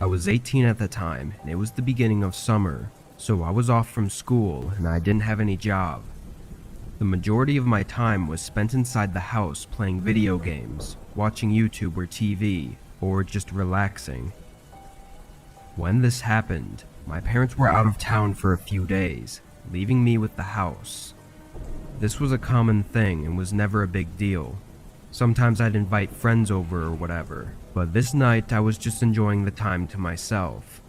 I was 18 at the time, and it was the beginning of summer, so I was off from school and I didn't have any job. The majority of my time was spent inside the house playing video games, watching YouTube or TV, or just relaxing. When this happened, my parents were out of town for a few days, leaving me with the house. This was a common thing and was never a big deal. Sometimes I'd invite friends over or whatever, but this night I was just enjoying the time to myself.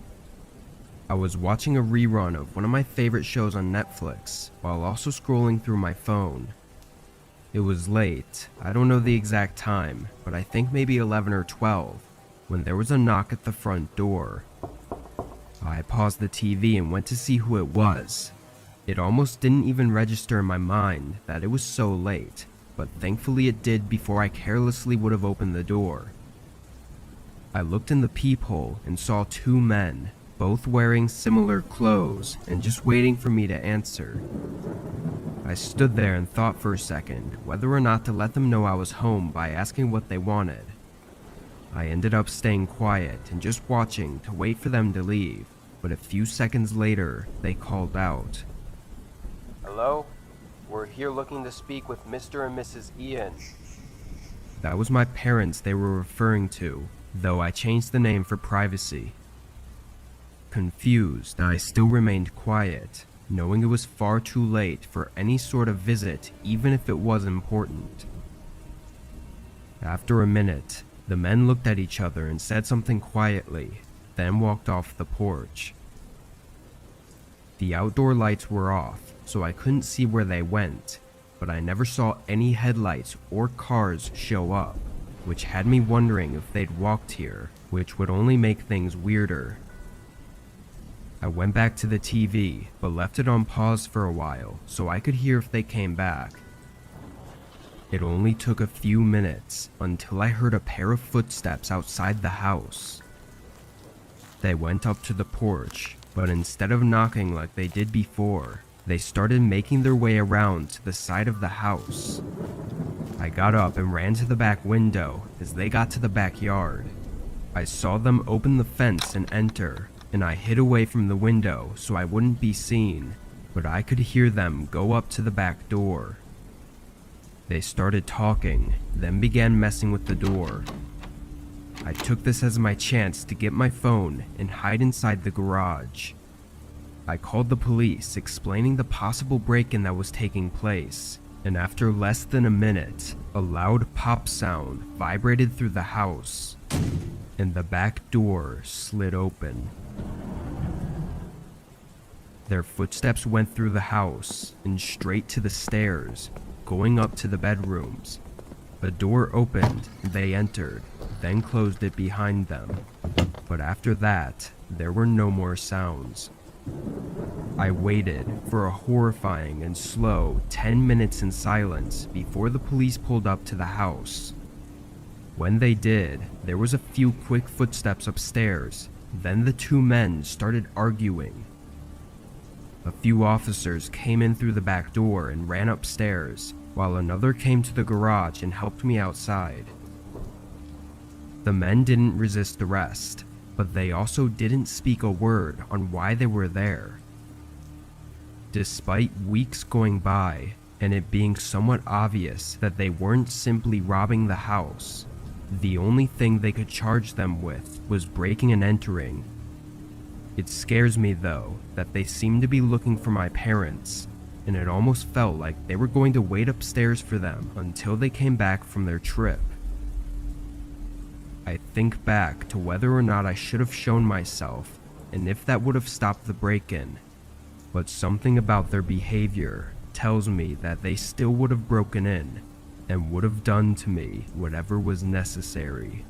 I was watching a rerun of one of my favorite shows on Netflix, while also scrolling through my phone. It was late, I don't know the exact time, but I think maybe 11 or 12, when there was a knock at the front door. I paused the TV and went to see who it was. It almost didn't even register in my mind that it was so late, but thankfully it did before I carelessly would have opened the door. I looked in the peephole and saw two men, both wearing similar clothes and just waiting for me to answer. I stood there and thought for a second whether or not to let them know I was home by asking what they wanted. I ended up staying quiet and just watching to wait for them to leave, but a few seconds later, they called out. Hello? We're here looking to speak with Mr. and Mrs. Ian. That was my parents they were referring to, though I changed the name for privacy. Confused, I still remained quiet, knowing it was far too late for any sort of visit, even if it was important. After a minute, the men looked at each other and said something quietly, then walked off the porch. The outdoor lights were off, so I couldn't see where they went, but I never saw any headlights or cars show up, which had me wondering if they'd walked here, which would only make things weirder. I went back to the TV, but left it on pause for a while so I could hear if they came back. It only took a few minutes until I heard a pair of footsteps outside the house. They went up to the porch, but instead of knocking like they did before, they started making their way around to the side of the house. I got up and ran to the back window as they got to the backyard. I saw them open the fence and enter, and I hid away from the window so I wouldn't be seen, but I could hear them go up to the back door. They started talking, then began messing with the door. I took this as my chance to get my phone and hide inside the garage. I called the police, explaining the possible break-in that was taking place, and after less than a minute, a loud pop sound vibrated through the house, and the back door slid open. Their footsteps went through the house and straight to the stairs, going up to the bedrooms. A door opened, they entered, then closed it behind them. But after that, there were no more sounds. I waited for a horrifying and slow 10 minutes in silence before the police pulled up to the house. When they did, there was a few quick footsteps upstairs, then the two men started arguing. A few officers came in through the back door and ran upstairs, while another came to the garage and helped me outside. The men didn't resist arrest, but they also didn't speak a word on why they were there. Despite weeks going by, and it being somewhat obvious that they weren't simply robbing the house, the only thing they could charge them with was breaking and entering. It scares me though that they seemed to be looking for my parents, and it almost felt like they were going to wait upstairs for them until they came back from their trip. I think back to whether or not I should have shown myself, and if that would have stopped the break-in, but something about their behavior tells me that they still would have broken in, and would have done to me whatever was necessary.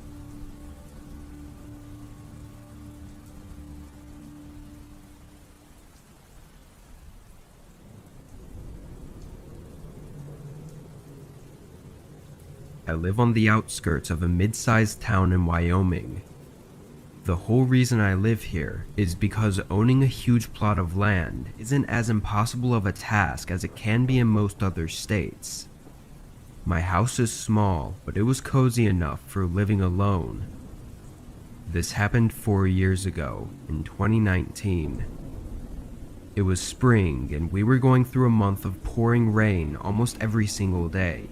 I live on the outskirts of a mid-sized town in Wyoming. The whole reason I live here is because owning a huge plot of land isn't as impossible of a task as it can be in most other states. My house is small, but it was cozy enough for living alone. This happened 4 years ago, in 2019. It was spring, and we were going through a month of pouring rain almost every single day.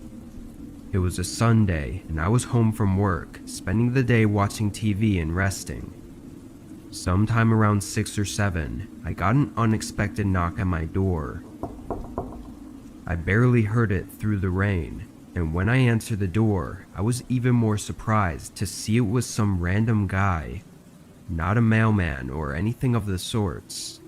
It was a Sunday, and I was home from work, spending the day watching TV and resting. Sometime around 6 or 7, I got an unexpected knock at my door. I barely heard it through the rain, and when I answered the door, I was even more surprised to see it was some random guy, not a mailman or anything of the sorts.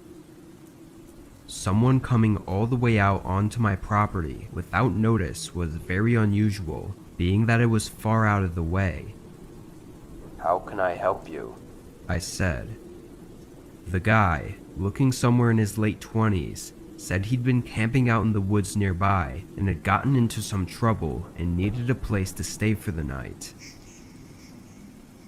Someone coming all the way out onto my property without notice was very unusual, being that it was far out of the way. How can I help you? I said. The guy, looking somewhere in his late 20s, said he'd been camping out in the woods nearby and had gotten into some trouble and needed a place to stay for the night.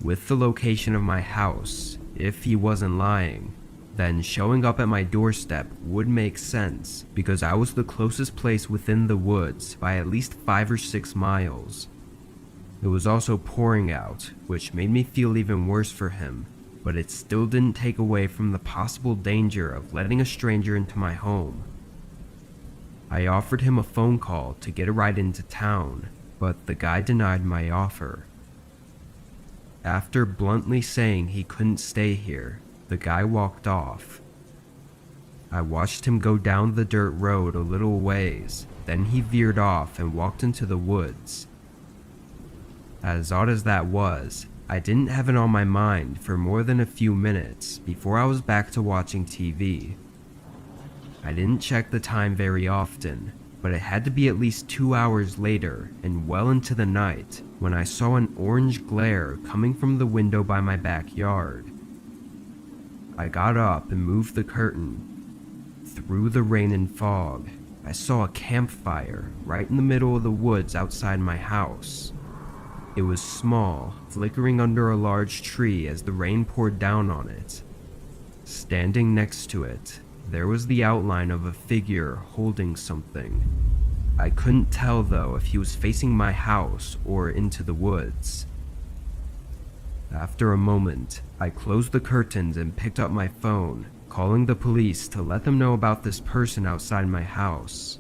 With the location of my house, if he wasn't lying, then showing up at my doorstep would make sense because I was the closest place within the woods by at least 5 or 6 miles. It was also pouring out, which made me feel even worse for him, but it still didn't take away from the possible danger of letting a stranger into my home. I offered him a phone call to get a ride into town, but the guy denied my offer. After bluntly saying he couldn't stay here, the guy walked off. I watched him go down the dirt road a little ways, then he veered off and walked into the woods. As odd as that was, I didn't have it on my mind for more than a few minutes before I was back to watching TV. I didn't check the time very often, but it had to be at least 2 hours later and well into the night when I saw an orange glare coming from the window by my backyard. I got up and moved the curtain. Through the rain and fog, I saw a campfire right in the middle of the woods outside my house. It was small, flickering under a large tree as the rain poured down on it. Standing next to it, there was the outline of a figure holding something. I couldn't tell though if he was facing my house or into the woods. After a moment, I closed the curtains and picked up my phone, calling the police to let them know about this person outside my house.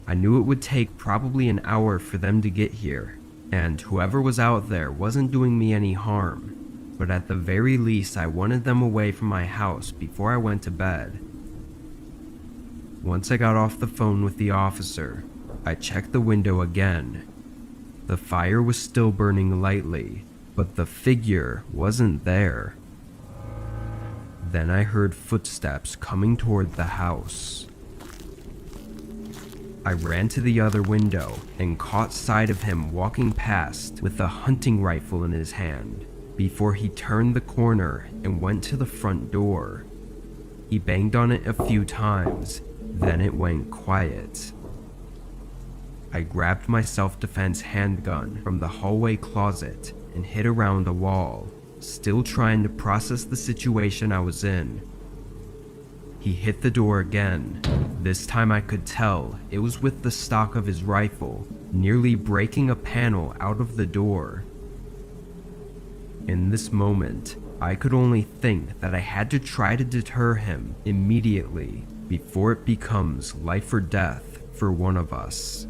I knew it would take probably an hour for them to get here, and whoever was out there wasn't doing me any harm, but at the very least I wanted them away from my house before I went to bed. Once I got off the phone with the officer, I checked the window again. The fire was still burning lightly, but the figure wasn't there. Then I heard footsteps coming toward the house. I ran to the other window and caught sight of him walking past with a hunting rifle in his hand before he turned the corner and went to the front door. He banged on it a few times, then it went quiet. I grabbed my self-defense handgun from the hallway closet and hid around a wall, still trying to process the situation I was in. He hit the door again. This time I could tell it was with the stock of his rifle, nearly breaking a panel out of the door. In this moment, I could only think that I had to try to deter him immediately before it becomes life or death for one of us.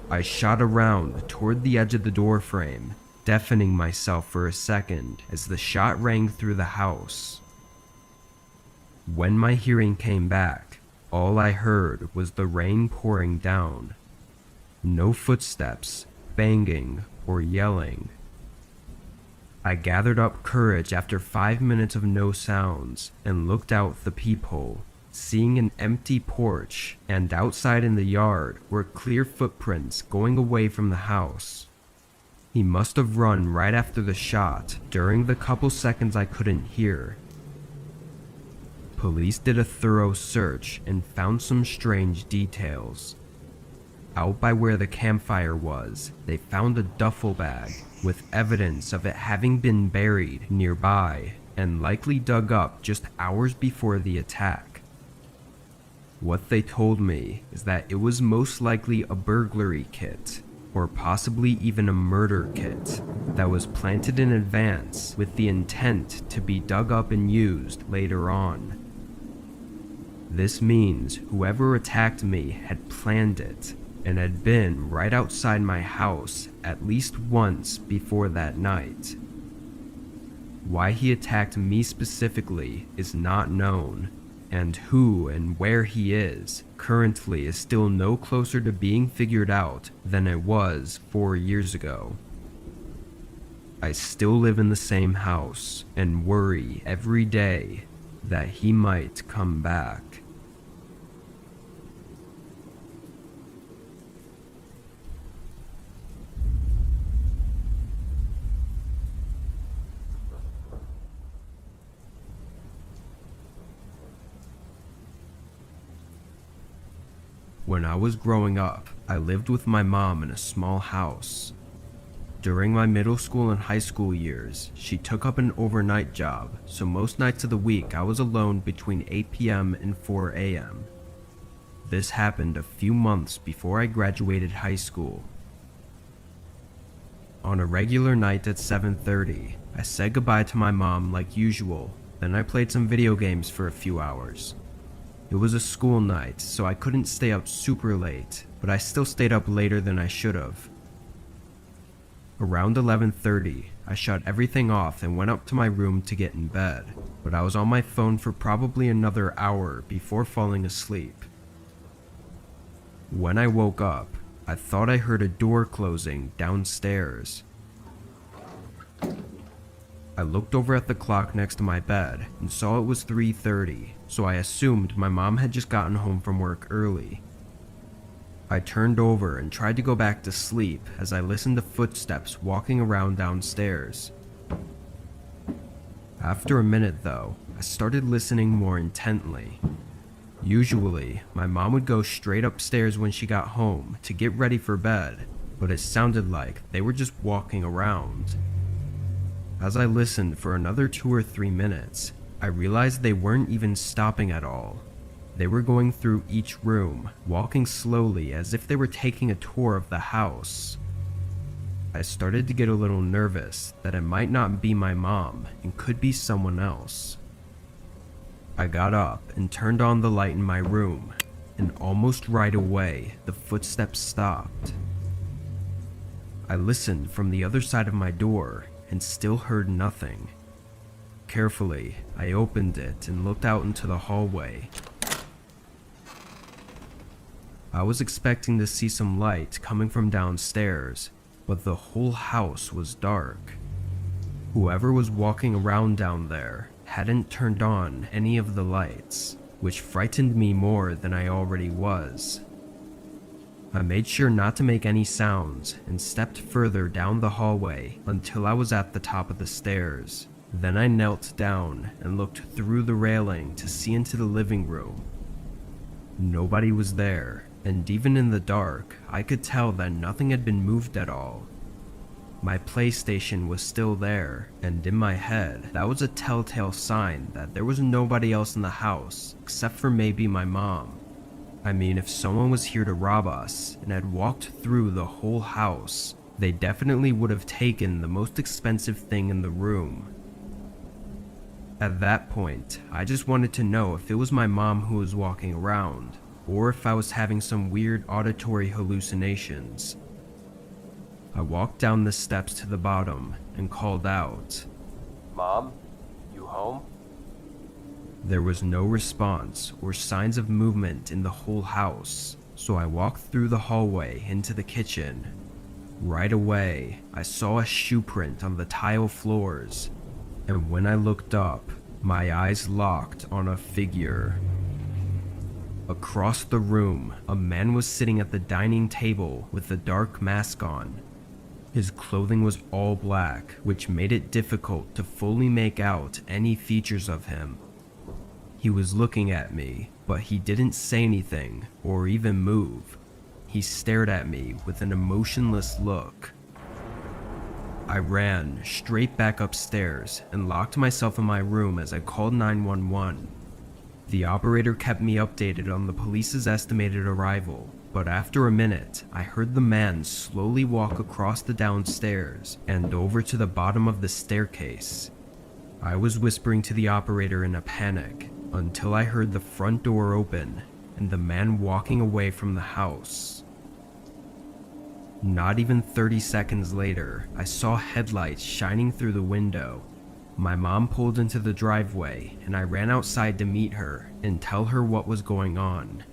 I shot around toward the edge of the door frame, deafening myself for a second as the shot rang through the house. When my hearing came back, all I heard was the rain pouring down. No footsteps, banging, or yelling. I gathered up courage after 5 minutes of no sounds and looked out the peephole, seeing an empty porch, and outside in the yard were clear footprints going away from the house. He must have run right after the shot during the couple seconds I couldn't hear. Police did a thorough search and found some strange details. Out by where the campfire was, they found a duffel bag with evidence of it having been buried nearby and likely dug up just hours before the attack. What they told me is that it was most likely a burglary kit, or possibly even a murder kit, that was planted in advance with the intent to be dug up and used later on. This means whoever attacked me had planned it and had been right outside my house at least once before that night. Why he attacked me specifically is not known, and who and where he is currently is still no closer to being figured out than it was 4 years ago. I still live in the same house and worry every day that he might come back. When I was growing up, I lived with my mom in a small house. During my middle school and high school years, she took up an overnight job, so most nights of the week I was alone between 8 p.m. and 4 a.m. This happened a few months before I graduated high school. On a regular night at 7:30, I said goodbye to my mom like usual, then I played some video games for a few hours. It was a school night, so I couldn't stay up super late, but I still stayed up later than I should have. Around 11:30, I shut everything off and went up to my room to get in bed, but I was on my phone for probably another hour before falling asleep. When I woke up, I thought I heard a door closing downstairs. I looked over at the clock next to my bed and saw it was 3:30, so I assumed my mom had just gotten home from work early. I turned over and tried to go back to sleep as I listened to footsteps walking around downstairs. After a minute though, I started listening more intently. Usually, my mom would go straight upstairs when she got home to get ready for bed, but it sounded like they were just walking around. As I listened for another 2 or 3 minutes, I realized they weren't even stopping at all. They were going through each room, walking slowly as if they were taking a tour of the house. I started to get a little nervous that it might not be my mom and could be someone else. I got up and turned on the light in my room, and almost right away, the footsteps stopped. I listened from the other side of my door and still heard nothing. Carefully, I opened it and looked out into the hallway. I was expecting to see some light coming from downstairs, but the whole house was dark. Whoever was walking around down there hadn't turned on any of the lights, which frightened me more than I already was. I made sure not to make any sounds and stepped further down the hallway until I was at the top of the stairs. Then I knelt down and looked through the railing to see into the living room. Nobody was there, and even in the dark, I could tell that nothing had been moved at all. My PlayStation was still there, and in my head, that was a telltale sign that there was nobody else in the house except for maybe my mom. I mean, if someone was here to rob us and had walked through the whole house, they definitely would have taken the most expensive thing in the room. At that point, I just wanted to know if it was my mom who was walking around, or if I was having some weird auditory hallucinations. I walked down the steps to the bottom and called out, Mom, you home? There was no response or signs of movement in the whole house, so I walked through the hallway into the kitchen. Right away, I saw a shoe print on the tile floors, and when I looked up, my eyes locked on a figure. Across the room, a man was sitting at the dining table with a dark mask on. His clothing was all black, which made it difficult to fully make out any features of him. He was looking at me, but he didn't say anything or even move. He stared at me with an emotionless look. I ran straight back upstairs and locked myself in my room as I called 911. The operator kept me updated on the police's estimated arrival, But after a minute, I heard the man slowly walk across the downstairs and over to the bottom of the staircase. I was whispering to the operator in a panic until I heard the front door open and the man walking away from the house. Not even 30 seconds later, I saw headlights shining through the window. My mom pulled into the driveway and I ran outside to meet her and tell her what was going on.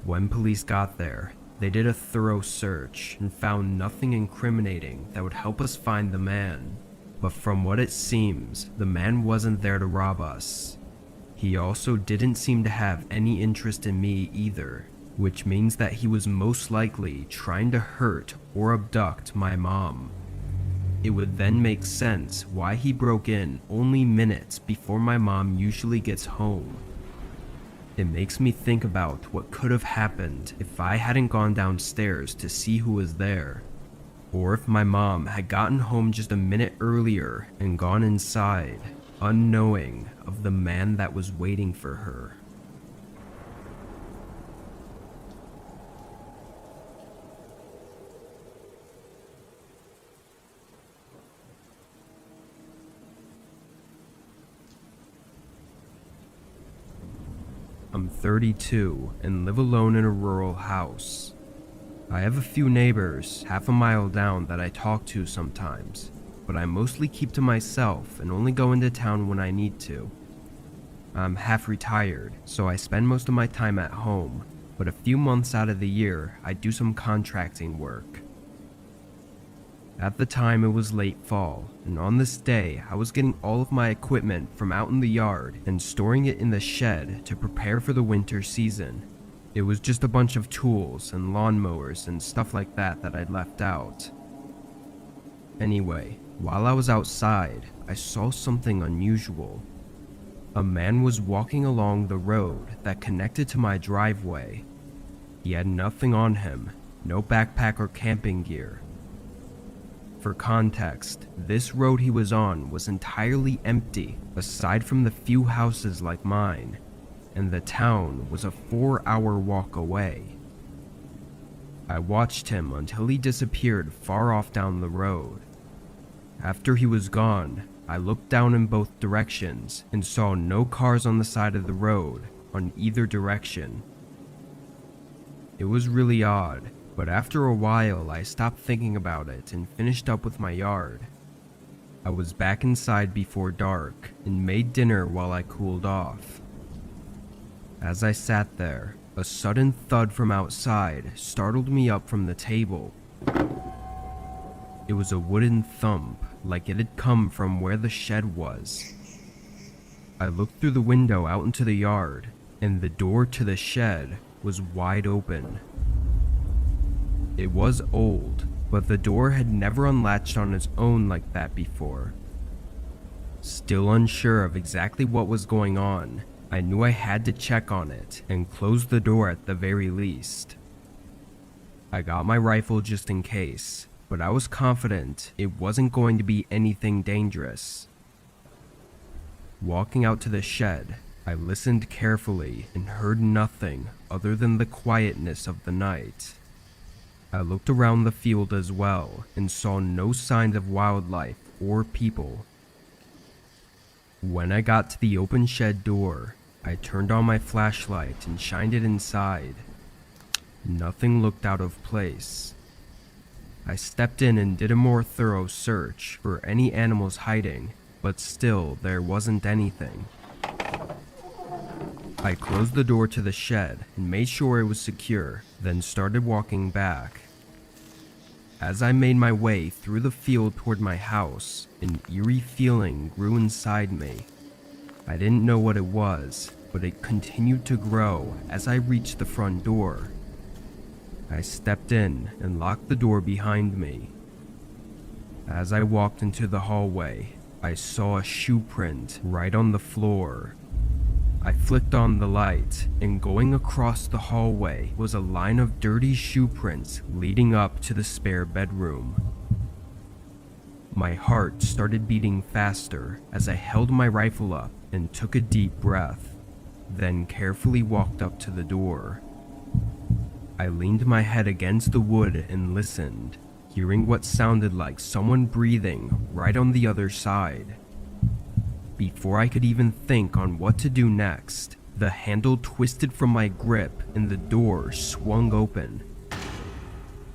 When police got there, they did a thorough search and found nothing incriminating that would help us find the man. But from what it seems, the man wasn't there to rob us. He also didn't seem to have any interest in me either, which means that he was most likely trying to hurt or abduct my mom. It would then make sense why he broke in only minutes before my mom usually gets home. It makes me think about what could have happened if I hadn't gone downstairs to see who was there, or if my mom had gotten home just a minute earlier and gone inside, unknowing of the man that was waiting for her. I'm 32 and live alone in a rural house. I have a few neighbors half a mile down that I talk to sometimes, but I mostly keep to myself and only go into town when I need to. I'm half retired, so I spend most of my time at home, but a few months out of the year I do some contracting work. At the time it was late fall, and on this day I was getting all of my equipment from out in the yard and storing it in the shed to prepare for the winter season. It was just a bunch of tools and lawnmowers and stuff like that I'd left out. Anyway, while I was outside, I saw something unusual. A man was walking along the road that connected to my driveway. He had nothing on him, no backpack or camping gear. For context, this road he was on was entirely empty aside from the few houses like mine, and the town was a 4-hour walk away. I watched him until he disappeared far off down the road. After he was gone, I looked down in both directions and saw no cars on the side of the road on either direction. It was really odd, but after a while I stopped thinking about it and finished up with my yard. I was back inside before dark and made dinner while I cooled off. As I sat there, a sudden thud from outside startled me up from the table. It was a wooden thump, like it had come from where the shed was. I looked through the window out into the yard, and the door to the shed was wide open. It was old, but the door had never unlatched on its own like that before. Still unsure of exactly what was going on, I knew I had to check on it and close the door at the very least. I got my rifle just in case, but I was confident it wasn't going to be anything dangerous. Walking out to the shed, I listened carefully and heard nothing other than the quietness of the night. I looked around the field as well and saw no signs of wildlife or people. When I got to the open shed door, I turned on my flashlight and shined it inside. Nothing looked out of place. I stepped in and did a more thorough search for any animals hiding, but still there wasn't anything. I closed the door to the shed and made sure it was secure, then started walking back. As I made my way through the field toward my house, an eerie feeling grew inside me. I didn't know what it was, but it continued to grow as I reached the front door. I stepped in and locked the door behind me. As I walked into the hallway, I saw a shoe print right on the floor. I flicked on the light, and going across the hallway was a line of dirty shoe prints leading up to the spare bedroom. My heart started beating faster as I held my rifle up and took a deep breath, then carefully walked up to the door. I leaned my head against the wood and listened, hearing what sounded like someone breathing right on the other side. Before I could even think on what to do next, the handle twisted from my grip and the door swung open.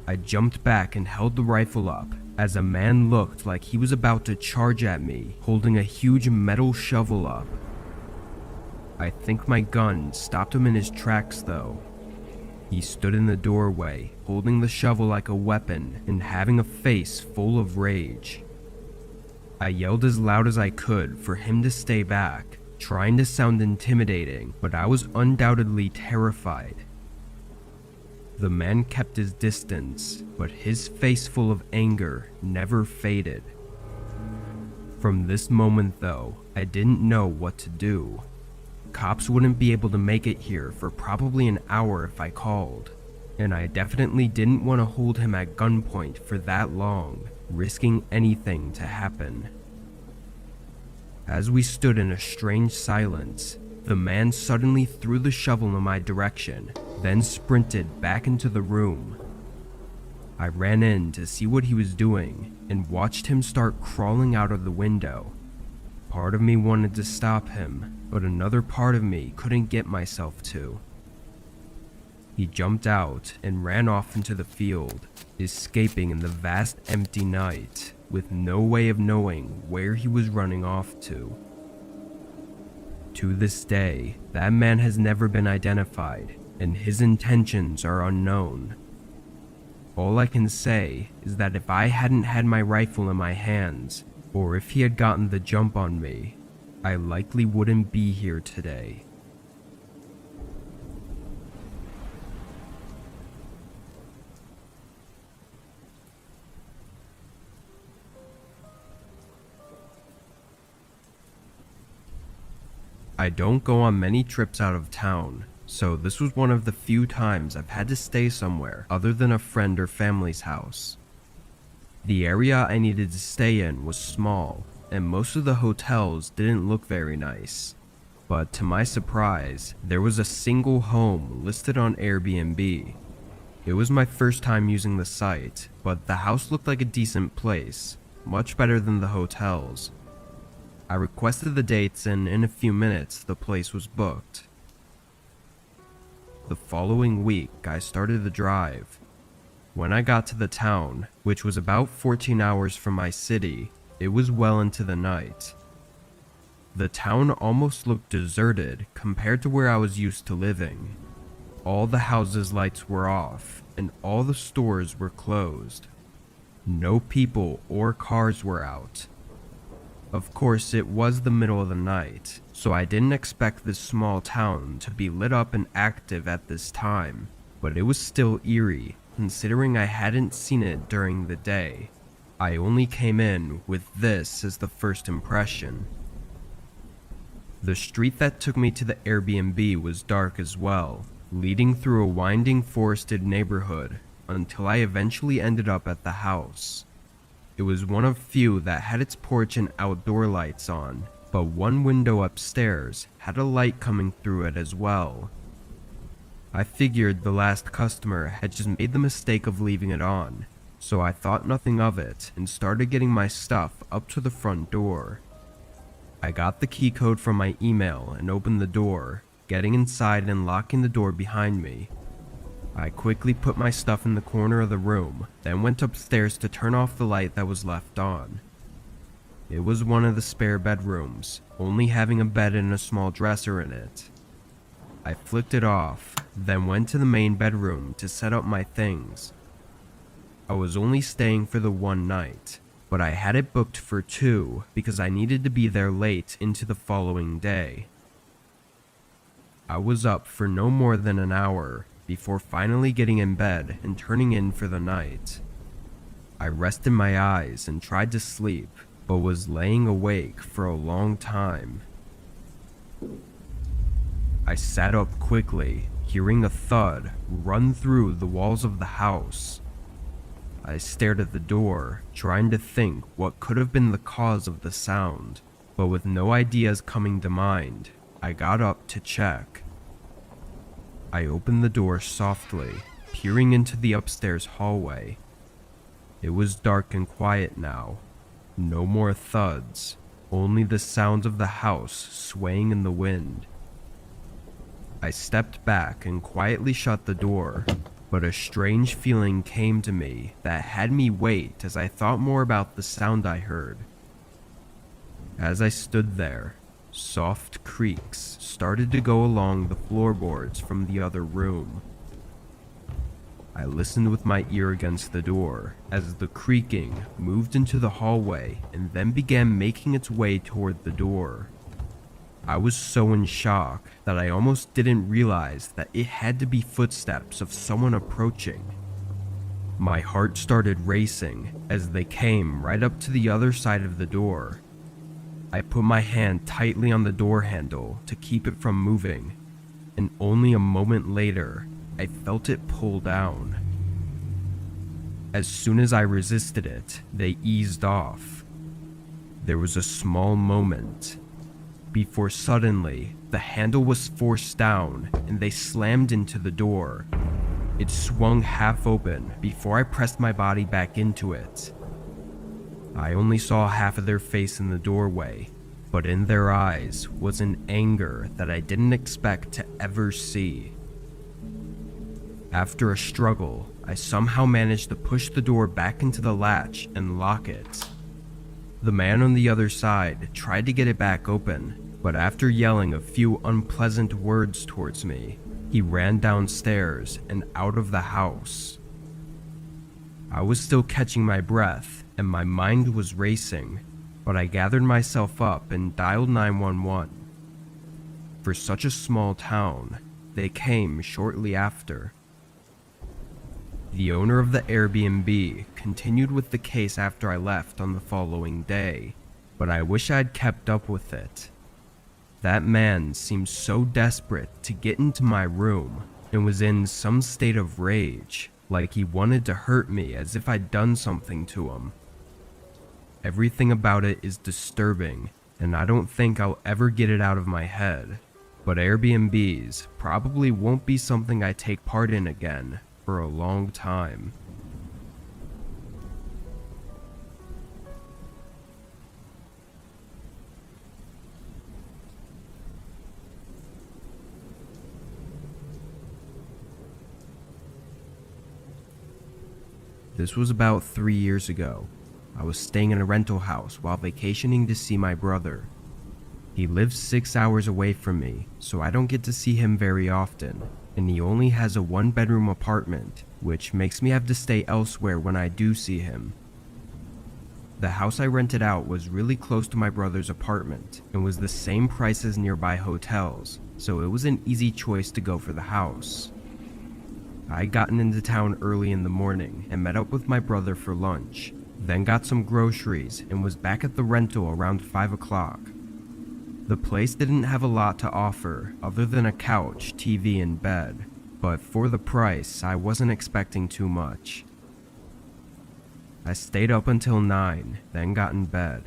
I jumped back and held the rifle up as a man looked like he was about to charge at me, holding a huge metal shovel up. I think my gun stopped him in his tracks though. He stood in the doorway, holding the shovel like a weapon and having a face full of rage. I yelled as loud as I could for him to stay back, trying to sound intimidating, but I was undoubtedly terrified. The man kept his distance, but his face full of anger never faded. From this moment though, I didn't know what to do. Cops wouldn't be able to make it here for probably an hour if I called, and I definitely didn't want to hold him at gunpoint for that long, risking anything to happen. As we stood in a strange silence, the man suddenly threw the shovel in my direction, then sprinted back into the room. I ran in to see what he was doing and watched him start crawling out of the window. Part of me wanted to stop him, but another part of me couldn't get myself to. He jumped out and ran off into the field, escaping in the vast empty night, with no way of knowing where he was running off to. To this day, that man has never been identified, and his intentions are unknown. All I can say is that if I hadn't had my rifle in my hands, or if he had gotten the jump on me, I likely wouldn't be here today. I don't go on many trips out of town, so this was one of the few times I've had to stay somewhere other than a friend or family's house. The area I needed to stay in was small, and most of the hotels didn't look very nice. But to my surprise, there was a single home listed on Airbnb. It was my first time using the site, but the house looked like a decent place, much better than the hotels. I requested the dates and in a few minutes the place was booked. The following week I started the drive. When I got to the town, which was about 14 hours from my city, it was well into the night. The town almost looked deserted compared to where I was used to living. All the houses' lights were off, and all the stores were closed. No people or cars were out. Of course, it was the middle of the night, so I didn't expect this small town to be lit up and active at this time, but it was still eerie, considering I hadn't seen it during the day. I only came in with this as the first impression. The street that took me to the Airbnb was dark as well, leading through a winding forested neighborhood until I eventually ended up at the house. It was one of few that had its porch and outdoor lights on, but one window upstairs had a light coming through it as well. I figured the last customer had just made the mistake of leaving it on, so I thought nothing of it and started getting my stuff up to the front door. I got the key code from my email and opened the door, getting inside and locking the door behind me. I quickly put my stuff in the corner of the room, then went upstairs to turn off the light that was left on. It was one of the spare bedrooms, only having a bed and a small dresser in it. I flicked it off, then went to the main bedroom to set up my things. I was only staying for the one night, but I had it booked for 2 because I needed to be there late into the following day. I was up for no more than an hour before finally getting in bed and turning in for the night. I rested my eyes and tried to sleep, but was laying awake for a long time. I sat up quickly, hearing a thud run through the walls of the house. I stared at the door, trying to think what could have been the cause of the sound, but with no ideas coming to mind, I got up to check. I opened the door softly, peering into the upstairs hallway. It was dark and quiet now. No more thuds, only the sounds of the house swaying in the wind. I stepped back and quietly shut the door, but a strange feeling came to me that had me wait as I thought more about the sound I heard. As I stood there, soft creaks started to go along the floorboards from the other room. I listened with my ear against the door as the creaking moved into the hallway and then began making its way toward the door. I was so in shock that I almost didn't realize that it had to be footsteps of someone approaching. My heart started racing as they came right up to the other side of the door. I put my hand tightly on the door handle to keep it from moving, and only a moment later, I felt it pull down. As soon as I resisted it, they eased off. There was a small moment before suddenly the handle was forced down and they slammed into the door. It swung half open before I pressed my body back into it. I only saw half of their face in the doorway, but in their eyes was an anger that I didn't expect to ever see. After a struggle, I somehow managed to push the door back into the latch and lock it. The man on the other side tried to get it back open, but after yelling a few unpleasant words towards me, he ran downstairs and out of the house. I was still catching my breath and my mind was racing, but I gathered myself up and dialed 911. For such a small town, they came shortly after. The owner of the Airbnb continued with the case after I left on the following day, but I wish I'd kept up with it. That man seemed so desperate to get into my room and was in some state of rage, like he wanted to hurt me as if I'd done something to him. Everything about it is disturbing, and I don't think I'll ever get it out of my head, but Airbnbs probably won't be something I take part in again for a long time. This was about 3 years ago. I was staying in a rental house while vacationing to see my brother. He lives 6 hours away from me, so I don't get to see him very often, and he only has a 1-bedroom apartment, which makes me have to stay elsewhere when I do see him. The house I rented out was really close to my brother's apartment and was the same price as nearby hotels, so it was an easy choice to go for the house. I'd gotten into town early in the morning and met up with my brother for lunch, then got some groceries and was back at the rental around 5 o'clock. The place didn't have a lot to offer other than a couch, TV, and bed, but for the price, I wasn't expecting too much. I stayed up until 9, then got in bed.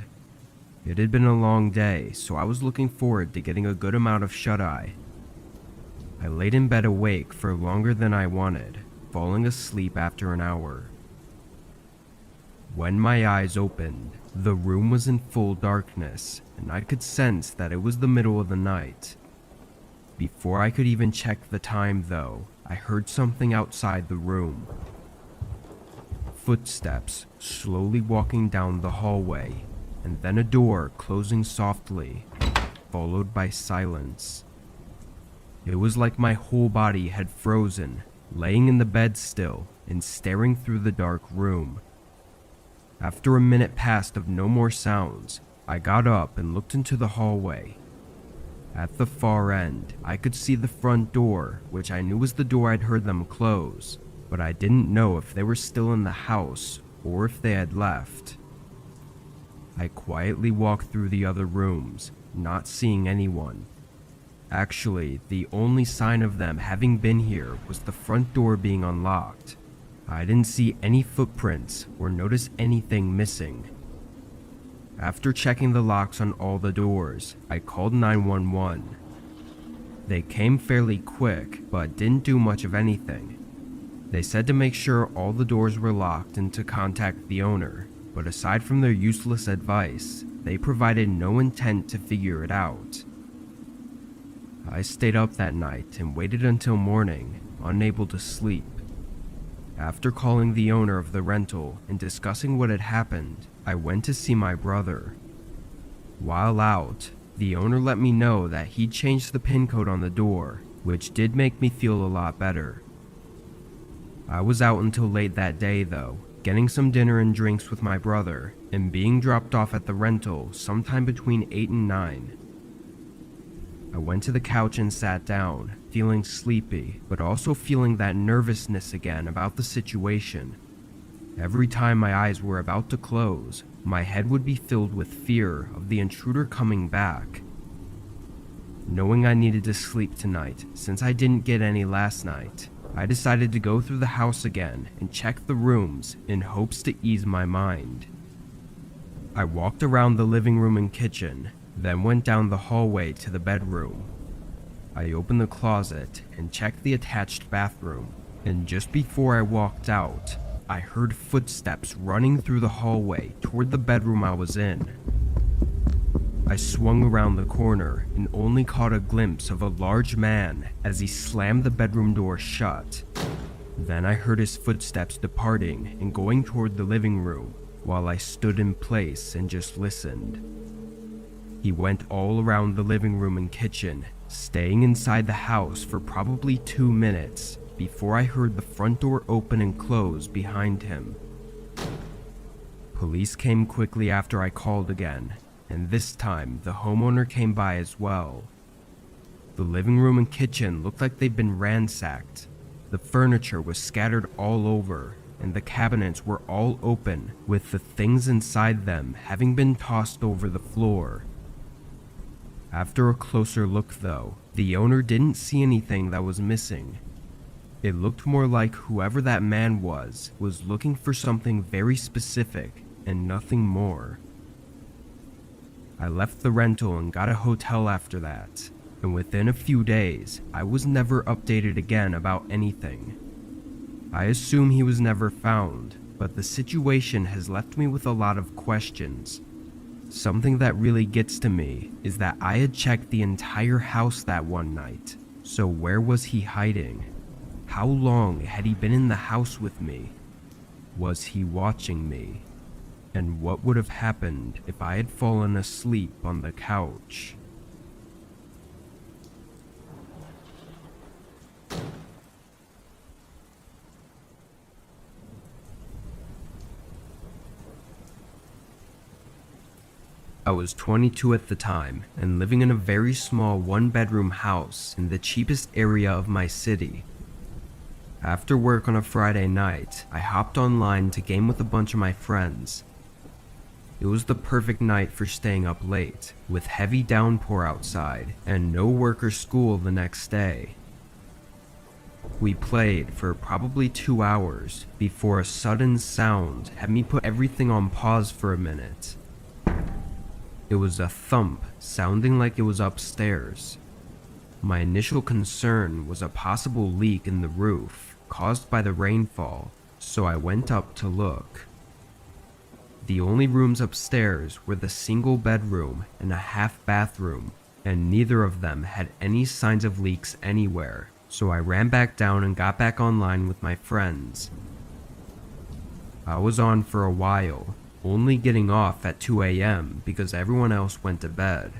It had been a long day, so I was looking forward to getting a good amount of shut-eye. I laid in bed awake for longer than I wanted, falling asleep after an hour. When my eyes opened, the room was in full darkness, and I could sense that it was the middle of the night. Before I could even check the time, though, I heard something outside the room. Footsteps slowly walking down the hallway, and then a door closing softly, followed by silence. It was like my whole body had frozen, laying in the bed still and staring through the dark room. After a minute passed of no more sounds, I got up and looked into the hallway. At the far end, I could see the front door, which I knew was the door I'd heard them close, but I didn't know if they were still in the house or if they had left. I quietly walked through the other rooms, not seeing anyone. Actually, the only sign of them having been here was the front door being unlocked. I didn't see any footprints or notice anything missing. After checking the locks on all the doors, I called 911. They came fairly quick, but didn't do much of anything. They said to make sure all the doors were locked and to contact the owner, but aside from their useless advice, they provided no intent to figure it out. I stayed up that night and waited until morning, unable to sleep. After calling the owner of the rental and discussing what had happened, I went to see my brother. While out, the owner let me know that he'd changed the pin code on the door, which did make me feel a lot better. I was out until late that day though, getting some dinner and drinks with my brother, and being dropped off at the rental sometime between 8 and 9. I went to the couch and sat down, feeling sleepy, but also feeling that nervousness again about the situation. Every time my eyes were about to close, my head would be filled with fear of the intruder coming back. Knowing I needed to sleep tonight, since I didn't get any last night, I decided to go through the house again and check the rooms in hopes to ease my mind. I walked around the living room and kitchen, then went down the hallway to the bedroom. I opened the closet and checked the attached bathroom, and just before I walked out, I heard footsteps running through the hallway toward the bedroom I was in. I swung around the corner and only caught a glimpse of a large man as he slammed the bedroom door shut. Then I heard his footsteps departing and going toward the living room, while I stood in place and just listened. He went all around the living room and kitchen, staying inside the house for probably 2 minutes before I heard the front door open and close behind him. Police came quickly after I called again, and this time the homeowner came by as well. The living room and kitchen looked like they'd been ransacked. The furniture was scattered all over, and the cabinets were all open, with the things inside them having been tossed over the floor. After a closer look though, the owner didn't see anything that was missing. It looked more like whoever that man was looking for something very specific and nothing more. I left the rental and got a hotel after that, and within a few days, I was never updated again about anything. I assume he was never found, but the situation has left me with a lot of questions. Something that really gets to me is that I had checked the entire house that one night, so where was he hiding? How long had he been in the house with me? Was he watching me? And what would have happened if I had fallen asleep on the couch? I was 22 at the time and living in a very small one-bedroom house in the cheapest area of my city. After work on a Friday night, I hopped online to game with a bunch of my friends. It was the perfect night for staying up late, with heavy downpour outside and no work or school the next day. We played for probably 2 hours before a sudden sound had me put everything on pause for a minute. It was a thump sounding like it was upstairs. My initial concern was a possible leak in the roof caused by the rainfall, so I went up to look. The only rooms upstairs were the single bedroom and a half bathroom, and neither of them had any signs of leaks anywhere, so I ran back down and got back online with my friends. I was on for a while, only getting off at 2 a.m. because everyone else went to bed.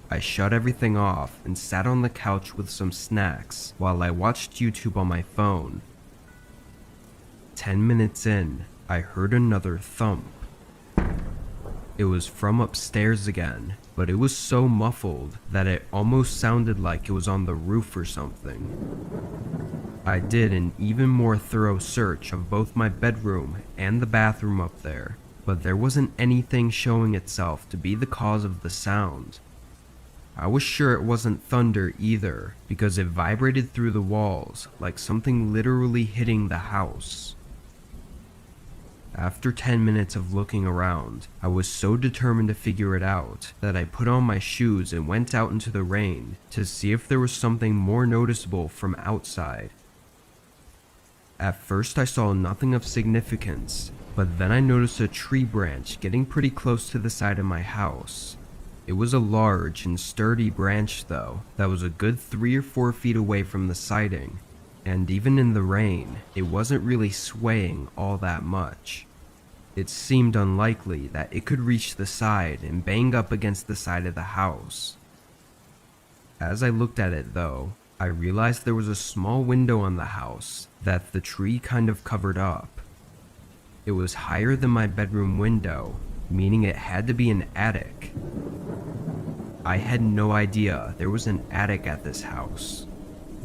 I shut everything off and sat on the couch with some snacks while I watched YouTube on my phone. 10 minutes in, I heard another thump. It was from upstairs again, but it was so muffled that it almost sounded like it was on the roof or something. I did an even more thorough search of both my bedroom and the bathroom up there, but there wasn't anything showing itself to be the cause of the sound. I was sure it wasn't thunder either, because it vibrated through the walls like something literally hitting the house. After 10 minutes of looking around, I was so determined to figure it out that I put on my shoes and went out into the rain to see if there was something more noticeable from outside. At first I saw nothing of significance, but then I noticed a tree branch getting pretty close to the side of my house. It was a large and sturdy branch though, that was a good 3 or 4 feet away from the siding, and even in the rain, it wasn't really swaying all that much. It seemed unlikely that it could reach the side and bang up against the side of the house. As I looked at it though, I realized there was a small window on the house that the tree kind of covered up. It was higher than my bedroom window, meaning it had to be an attic. I had no idea there was an attic at this house.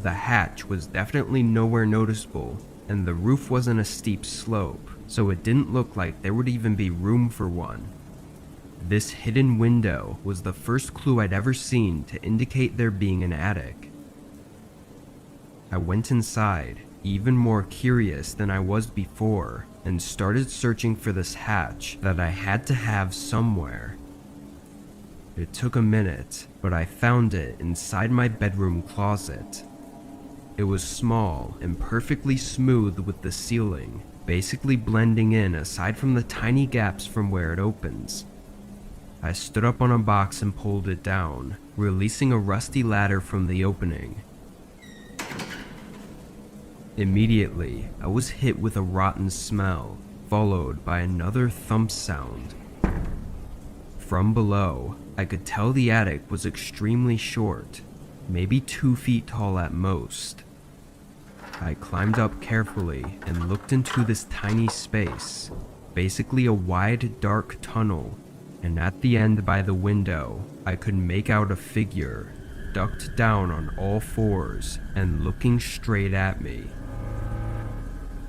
The hatch was definitely nowhere noticeable, and the roof wasn't a steep slope, so it didn't look like there would even be room for one. This hidden window was the first clue I'd ever seen to indicate there being an attic. I went inside, even more curious than I was before, and started searching for this hatch that I had to have somewhere. It took a minute, but I found it inside my bedroom closet. It was small and perfectly smooth with the ceiling, basically blending in aside from the tiny gaps from where it opens. I stood up on a box and pulled it down, releasing a rusty ladder from the opening. Immediately, I was hit with a rotten smell, followed by another thump sound. From below, I could tell the attic was extremely short, maybe 2 feet tall at most. I climbed up carefully and looked into this tiny space, basically a wide, dark tunnel, and at the end by the window, I could make out a figure, ducked down on all fours and looking straight at me.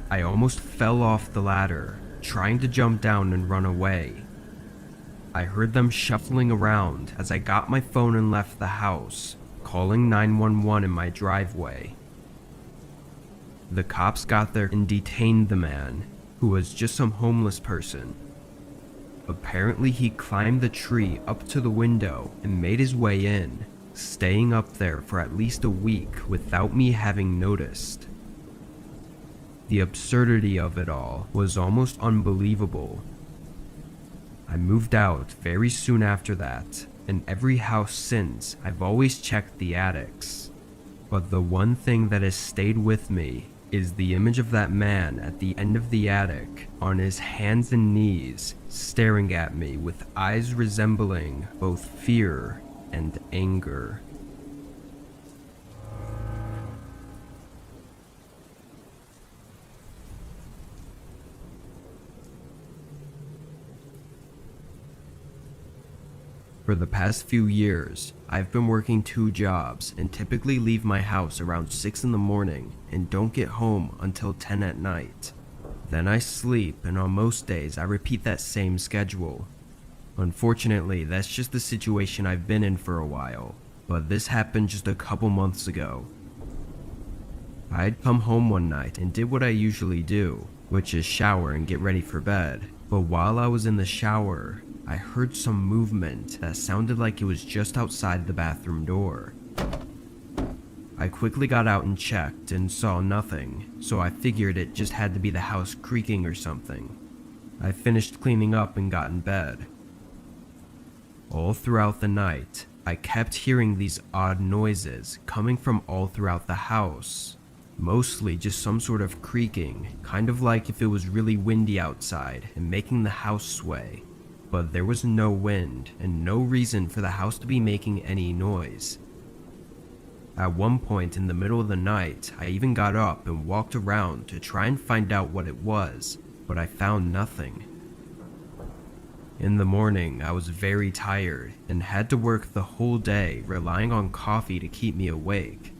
I almost fell off the ladder, trying to jump down and run away. I heard them shuffling around as I got my phone and left the house, calling 911 in my driveway. The cops got there and detained the man, who was just some homeless person. Apparently he climbed the tree up to the window and made his way in, staying up there for at least a week without me having noticed. The absurdity of it all was almost unbelievable. I moved out very soon after that, and every house since I've always checked the attics. But the one thing that has stayed with me is the image of that man at the end of the attic, on his hands and knees, staring at me with eyes resembling both fear and anger. For the past few years, I've been working 2 jobs and typically leave my house around 6 in the morning and don't get home until 10 at night. Then I sleep, and on most days I repeat that same schedule. Unfortunately, that's just the situation I've been in for a while, but this happened just a couple months ago. I'd come home one night and did what I usually do, which is shower and get ready for bed, but while I was in the shower, I heard some movement that sounded like it was just outside the bathroom door. I quickly got out and checked and saw nothing, so I figured it just had to be the house creaking or something. I finished cleaning up and got in bed. All throughout the night, I kept hearing these odd noises coming from all throughout the house. Mostly just some sort of creaking, kind of like if it was really windy outside and making the house sway. But there was no wind and no reason for the house to be making any noise. At one point in the middle of the night, I even got up and walked around to try and find out what it was, but I found nothing. In the morning, I was very tired and had to work the whole day relying on coffee to keep me awake.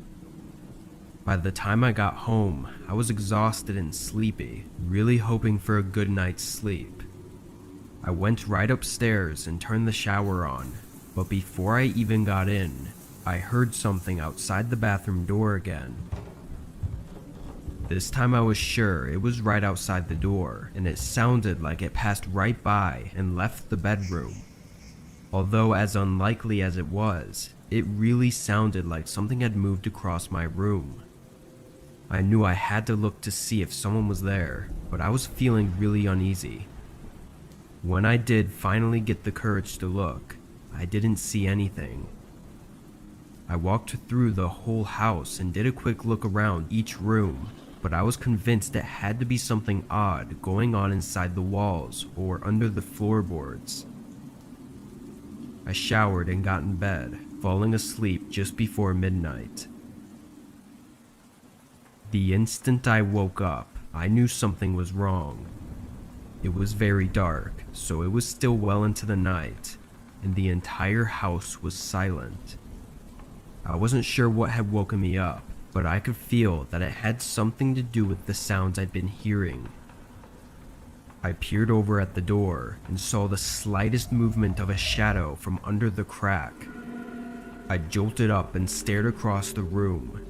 By the time I got home, I was exhausted and sleepy, really hoping for a good night's sleep. I went right upstairs and turned the shower on, but before I even got in, I heard something outside the bathroom door again. This time I was sure it was right outside the door, and it sounded like it passed right by and left the bedroom. Although as unlikely as it was, it really sounded like something had moved across my room. I knew I had to look to see if someone was there, but I was feeling really uneasy. When I did finally get the courage to look, I didn't see anything. I walked through the whole house and did a quick look around each room, but I was convinced it had to be something odd going on inside the walls or under the floorboards. I showered and got in bed, falling asleep just before midnight. The instant I woke up, I knew something was wrong. It was very dark, so it was still well into the night, and the entire house was silent. I wasn't sure what had woken me up, but I could feel that it had something to do with the sounds I'd been hearing. I peered over at the door and saw the slightest movement of a shadow from under the crack. I jolted up and stared across the room.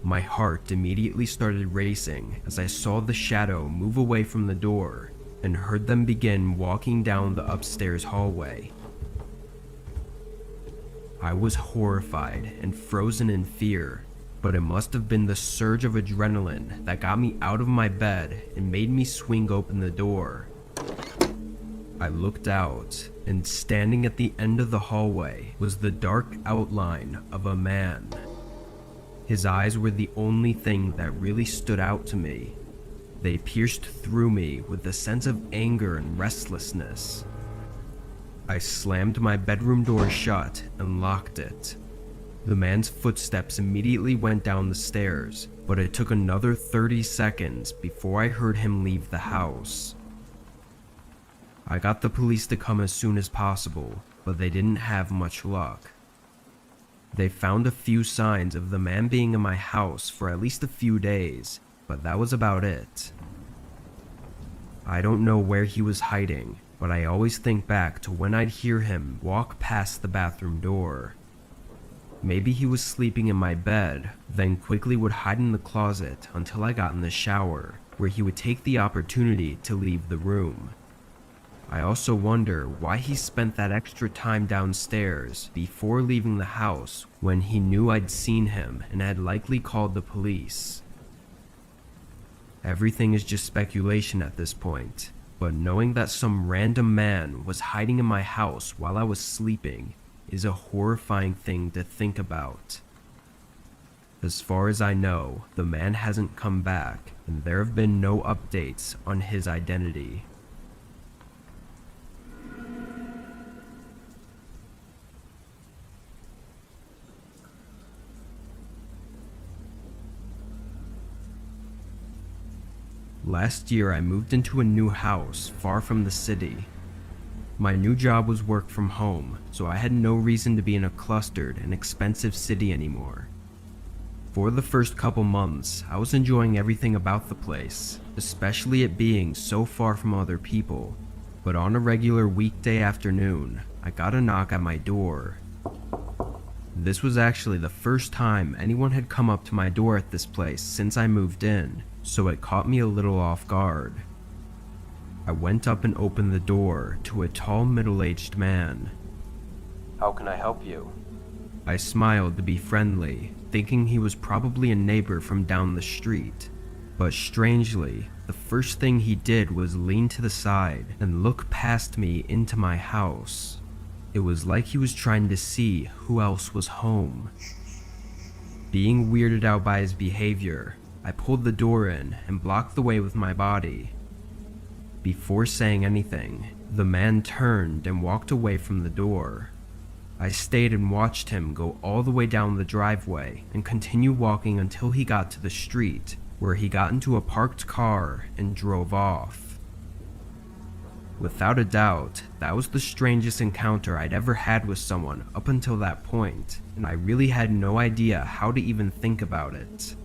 My heart immediately started racing as I saw the shadow move away from the door and heard them begin walking down the upstairs hallway. I was horrified and frozen in fear, but it must have been the surge of adrenaline that got me out of my bed and made me swing open the door. I looked out, and standing at the end of the hallway was the dark outline of a man. His eyes were the only thing that really stood out to me. They pierced through me with a sense of anger and restlessness. I slammed my bedroom door shut and locked it. The man's footsteps immediately went down the stairs, but it took another 30 seconds before I heard him leave the house. I got the police to come as soon as possible, but they didn't have much luck. They found a few signs of the man being in my house for at least a few days, but that was about it. I don't know where he was hiding, but I always think back to when I'd hear him walk past the bathroom door. Maybe he was sleeping in my bed, then quickly would hide in the closet until I got in the shower, where he would take the opportunity to leave the room. I also wonder why he spent that extra time downstairs before leaving the house when he knew I'd seen him and had likely called the police. Everything is just speculation at this point, but knowing that some random man was hiding in my house while I was sleeping is a horrifying thing to think about. As far as I know, the man hasn't come back, and there have been no updates on his identity. Last year I moved into a new house far from the city. My new job was work from home, so I had no reason to be in a clustered and expensive city anymore. For the first couple months, I was enjoying everything about the place, especially it being so far from other people. But on a regular weekday afternoon, I got a knock at my door. This was actually the first time anyone had come up to my door at this place since I moved in, so it caught me a little off guard. I went up and opened the door to a tall middle-aged man. How can I help you? I smiled to be friendly, thinking he was probably a neighbor from down the street. But strangely, the first thing he did was lean to the side and look past me into my house. It was like he was trying to see who else was home. Being weirded out by his behavior, I pulled the door in and blocked the way with my body. Before saying anything, the man turned and walked away from the door. I stayed and watched him go all the way down the driveway and continue walking until he got to the street, where he got into a parked car and drove off. Without a doubt, that was the strangest encounter I'd ever had with someone up until that point, and I really had no idea how to even think about it.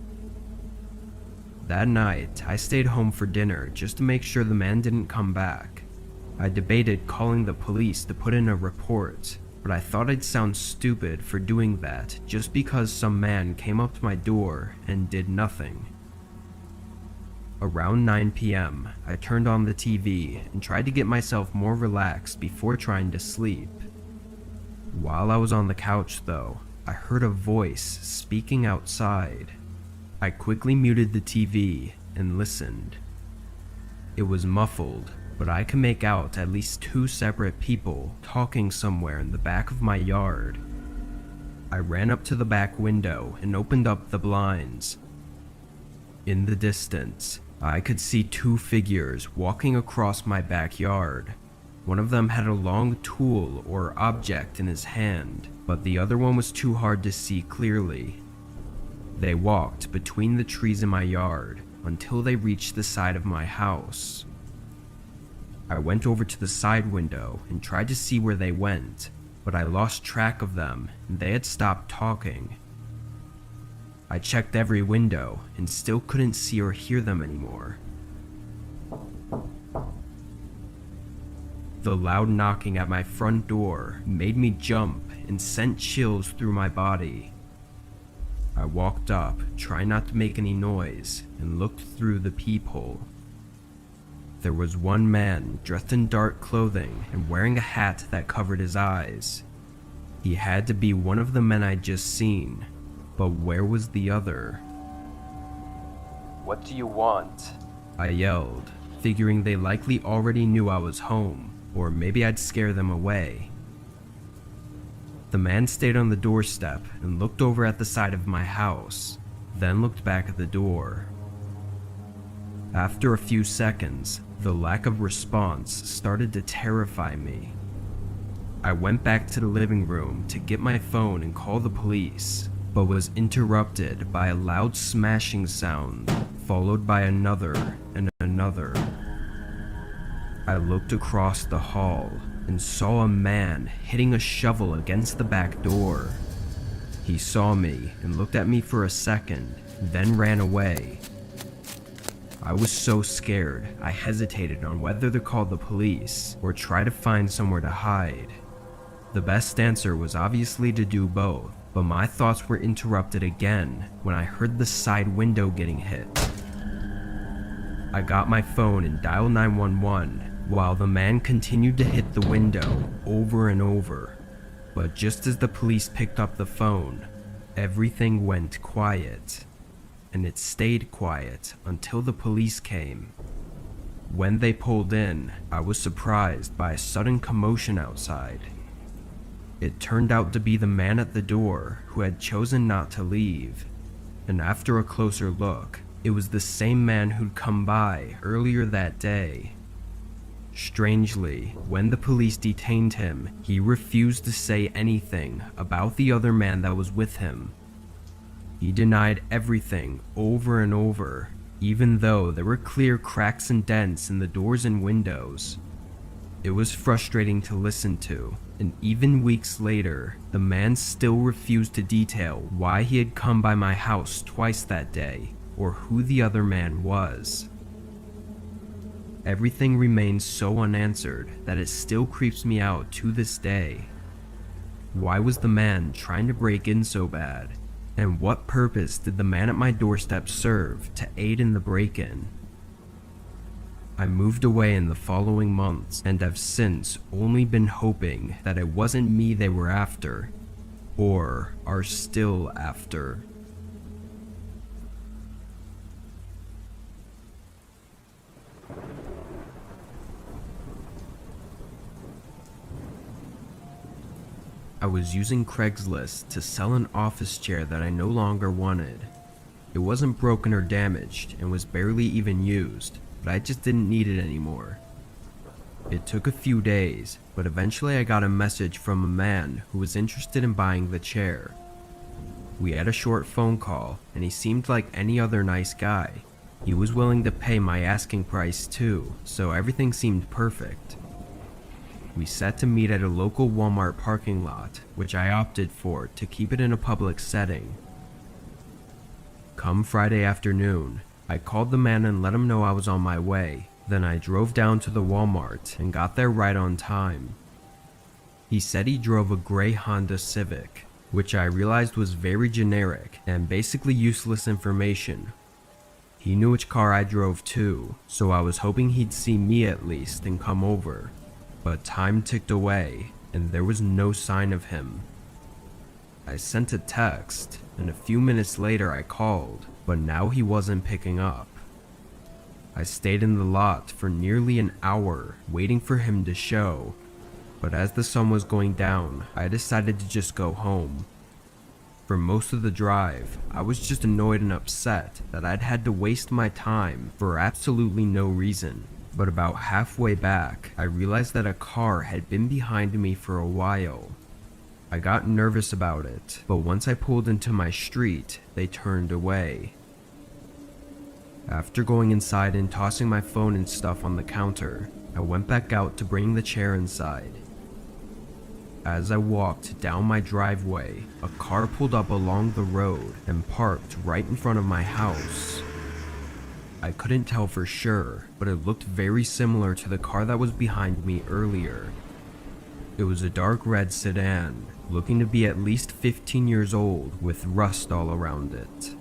That night, I stayed home for dinner just to make sure the man didn't come back. I debated calling the police to put in a report, but I thought I'd sound stupid for doing that just because some man came up to my door and did nothing. Around 9 p.m., I turned on the TV and tried to get myself more relaxed before trying to sleep. While I was on the couch though, I heard a voice speaking outside. I quickly muted the TV and listened. It was muffled, but I could make out at least two separate people talking somewhere in the back of my yard. I ran up to the back window and opened up the blinds. In the distance, I could see two figures walking across my backyard. One of them had a long tool or object in his hand, but the other one was too hard to see clearly. They walked between the trees in my yard until they reached the side of my house. I went over to the side window and tried to see where they went, but I lost track of them and they had stopped talking. I checked every window and still couldn't see or hear them anymore. The loud knocking at my front door made me jump and sent chills through my body. I walked up, trying not to make any noise, and looked through the peephole. There was one man dressed in dark clothing and wearing a hat that covered his eyes. He had to be one of the men I'd just seen, but where was the other? What do you want? I yelled, figuring they likely already knew I was home, or maybe I'd scare them away. The man stayed on the doorstep and looked over at the side of my house, then looked back at the door. After a few seconds, the lack of response started to terrify me. I went back to the living room to get my phone and call the police, but was interrupted by a loud smashing sound, followed by another and another. I looked across the hall and saw a man hitting a shovel against the back door. He saw me and looked at me for a second, then ran away. I was so scared, I hesitated on whether to call the police or try to find somewhere to hide. The best answer was obviously to do both, but my thoughts were interrupted again when I heard the side window getting hit. I got my phone and dialed 911 while the man continued to hit the window over and over. But just as the police picked up the phone, everything went quiet. And it stayed quiet until the police came. When they pulled in, I was surprised by a sudden commotion outside. It turned out to be the man at the door who had chosen not to leave. And after a closer look, it was the same man who'd come by earlier that day. Strangely, when the police detained him, he refused to say anything about the other man that was with him. He denied everything over and over, even though there were clear cracks and dents in the doors and windows. It was frustrating to listen to, and even weeks later, the man still refused to detail why he had come by my house twice that day, or who the other man was. Everything remains so unanswered that it still creeps me out to this day. Why was the man trying to break in so bad? And what purpose did the man at my doorstep serve to aid in the break-in? I moved away in the following months and have since only been hoping that it wasn't me they were after, or are still after. I was using Craigslist to sell an office chair that I no longer wanted. It wasn't broken or damaged and was barely even used, but I just didn't need it anymore. It took a few days, but eventually I got a message from a man who was interested in buying the chair. We had a short phone call, and he seemed like any other nice guy. He was willing to pay my asking price too, so everything seemed perfect. We set to meet at a local Walmart parking lot, which I opted for to keep it in a public setting. Come Friday afternoon, I called the man and let him know I was on my way. Then I drove down to the Walmart and got there right on time. He said he drove a gray Honda Civic, which I realized was very generic and basically useless information. He knew which car I drove too, so I was hoping he'd see me at least and come over. But time ticked away, and there was no sign of him. I sent a text, and a few minutes later I called, but now he wasn't picking up. I stayed in the lot for nearly an hour waiting for him to show, but as the sun was going down, I decided to just go home. For most of the drive, I was just annoyed and upset that I'd had to waste my time for absolutely no reason. But about halfway back, I realized that a car had been behind me for a while. I got nervous about it, but once I pulled into my street, they turned away. After going inside and tossing my phone and stuff on the counter, I went back out to bring the chair inside. As I walked down my driveway, a car pulled up along the road and parked right in front of my house. I couldn't tell for sure, but it looked very similar to the car that was behind me earlier. It was a dark red sedan, looking to be at least 15 years old with rust all around it.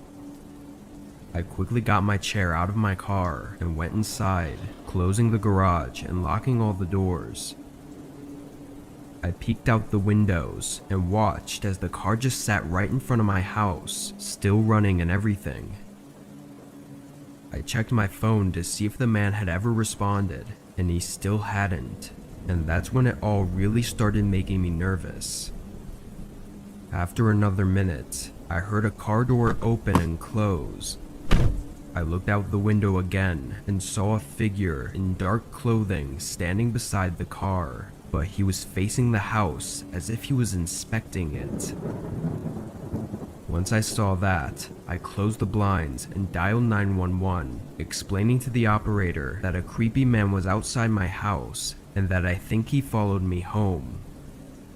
I quickly got my chair out of my car and went inside, closing the garage and locking all the doors. I peeked out the windows and watched as the car just sat right in front of my house, still running and everything. I checked my phone to see if the man had ever responded, and he still hadn't, and that's when it all really started making me nervous. After another minute, I heard a car door open and close. I looked out the window again and saw a figure in dark clothing standing beside the car, but he was facing the house as if he was inspecting it. Once I saw that, I closed the blinds and dialed 911, explaining to the operator that a creepy man was outside my house and that I think he followed me home.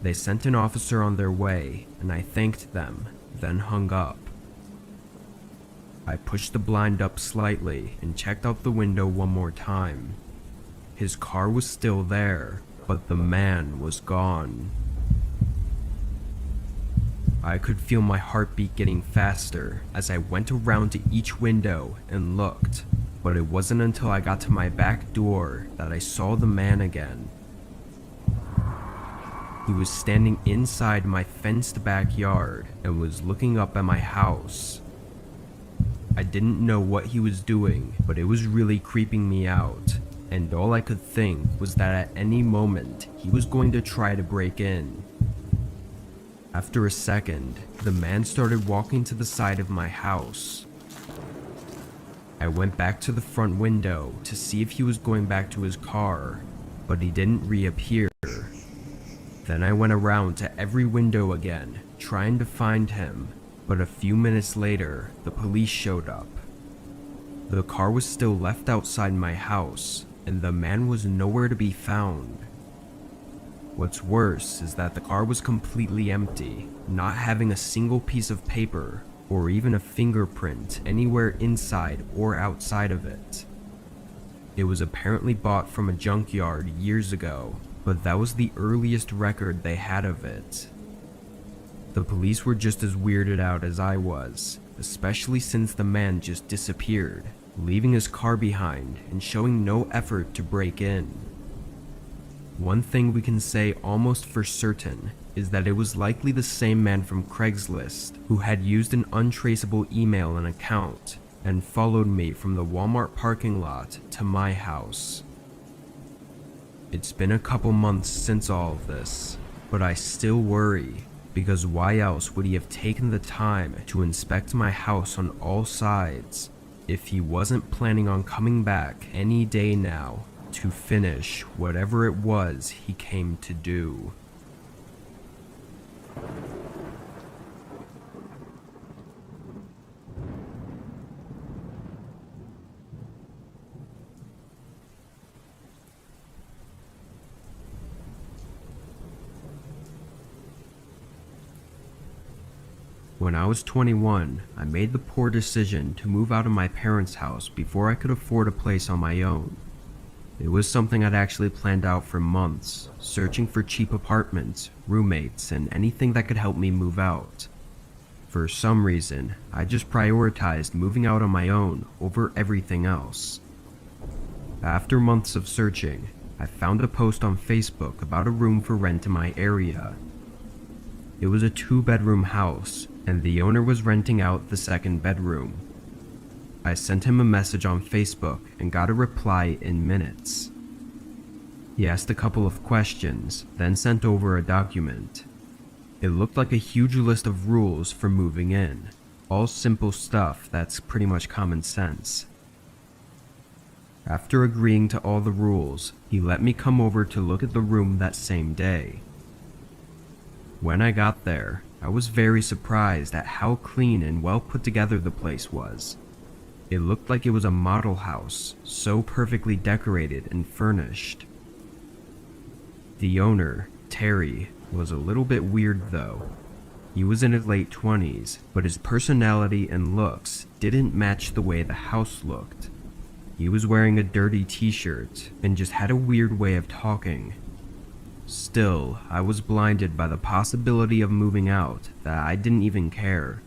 They sent an officer on their way, and I thanked them, then hung up. I pushed the blind up slightly and checked out the window one more time. His car was still there, but the man was gone. I could feel my heartbeat getting faster as I went around to each window and looked, but it wasn't until I got to my back door that I saw the man again. He was standing inside my fenced backyard and was looking up at my house. I didn't know what he was doing, but it was really creeping me out, and all I could think was that at any moment he was going to try to break in. After a second, the man started walking to the side of my house. I went back to the front window to see if he was going back to his car, but he didn't reappear. Then I went around to every window again, trying to find him, but a few minutes later, the police showed up. The car was still left outside my house, and the man was nowhere to be found. What's worse is that the car was completely empty, not having a single piece of paper or even a fingerprint anywhere inside or outside of it. It was apparently bought from a junkyard years ago, but that was the earliest record they had of it. The police were just as weirded out as I was, especially since the man just disappeared, leaving his car behind and showing no effort to break in. One thing we can say almost for certain is that it was likely the same man from Craigslist who had used an untraceable email and account and followed me from the Walmart parking lot to my house. It's been a couple months since all of this, but I still worry, because why else would he have taken the time to inspect my house on all sides if he wasn't planning on coming back any day now to finish whatever it was he came to do? When I was 21, I made the poor decision to move out of my parents' house before I could afford a place on my own. It was something I'd actually planned out for months, searching for cheap apartments, roommates, and anything that could help me move out. For some reason, I just prioritized moving out on my own over everything else. After months of searching, I found a post on Facebook about a room for rent in my area. It was a 2-bedroom house, and the owner was renting out the second bedroom. I sent him a message on Facebook and got a reply in minutes. He asked a couple of questions, then sent over a document. It looked like a huge list of rules for moving in, all simple stuff that's pretty much common sense. After agreeing to all the rules, he let me come over to look at the room that same day. When I got there, I was very surprised at how clean and well put together the place was. It looked like it was a model house, so perfectly decorated and furnished. The owner, Terry, was a little bit weird though. He was in his late 20s, but his personality and looks didn't match the way the house looked. He was wearing a dirty t-shirt and just had a weird way of talking. Still, I was blinded by the possibility of moving out that I didn't even care.